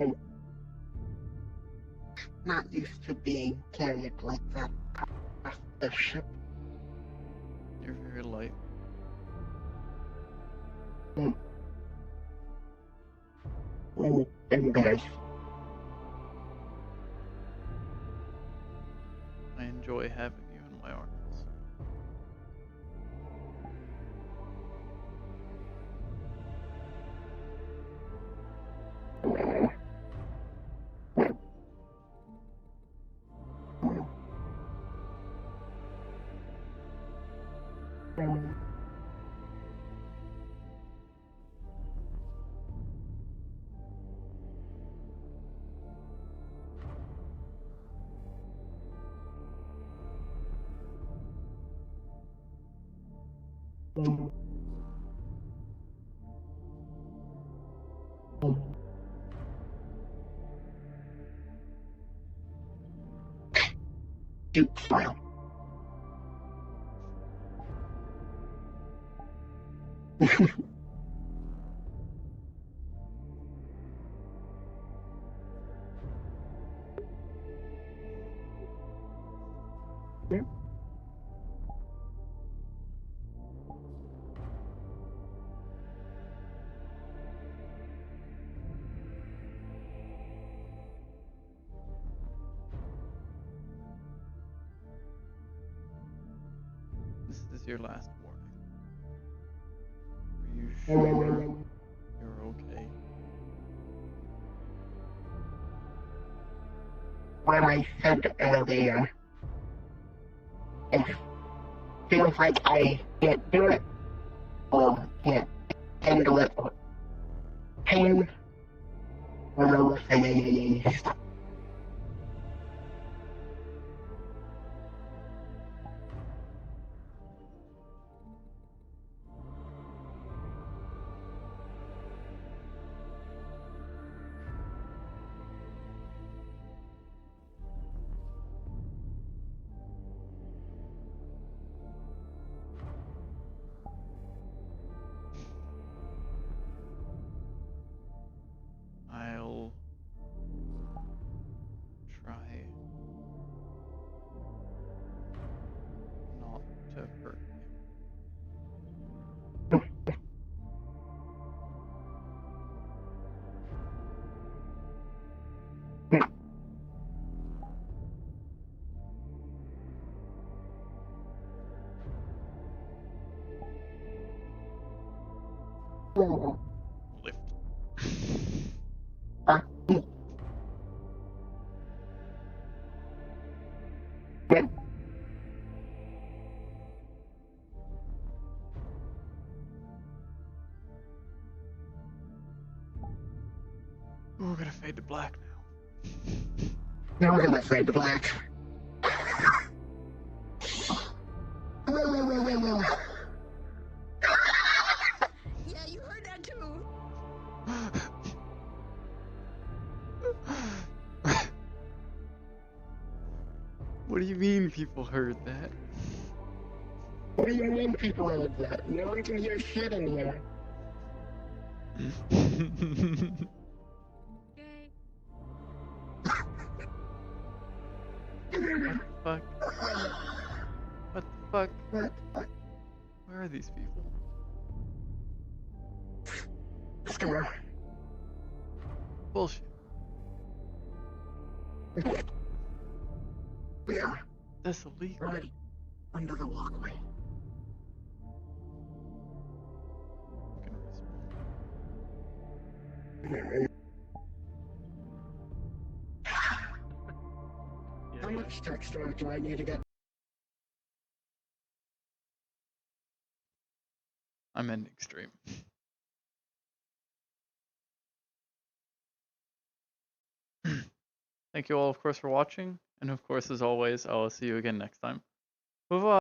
I'm not used to being carried like that off the ship. You're very light. And guys, I enjoy having you in my arms. Duke smile. This is your last warning. Are you sure you're okay? When I said earlier, it feels like I can't do it, or can't handle it, or pain, or stop. I'll try not to hurt Oh, Lift. Oh, we're gonna fade to black now. Now we're gonna fade to black. Well. Yeah, you heard that too. What do you mean people heard that? What do you mean people heard that? No one can hear shit in here. What the fuck? What the fuck? Where are these people? Sure. Bullshit. Yeah. That's illegal. Right. Under the walkway. How much tech storage do I need to get? I'm ending stream. Thank you all, of course, for watching. And of course, as always, I will see you again next time. Bye-bye.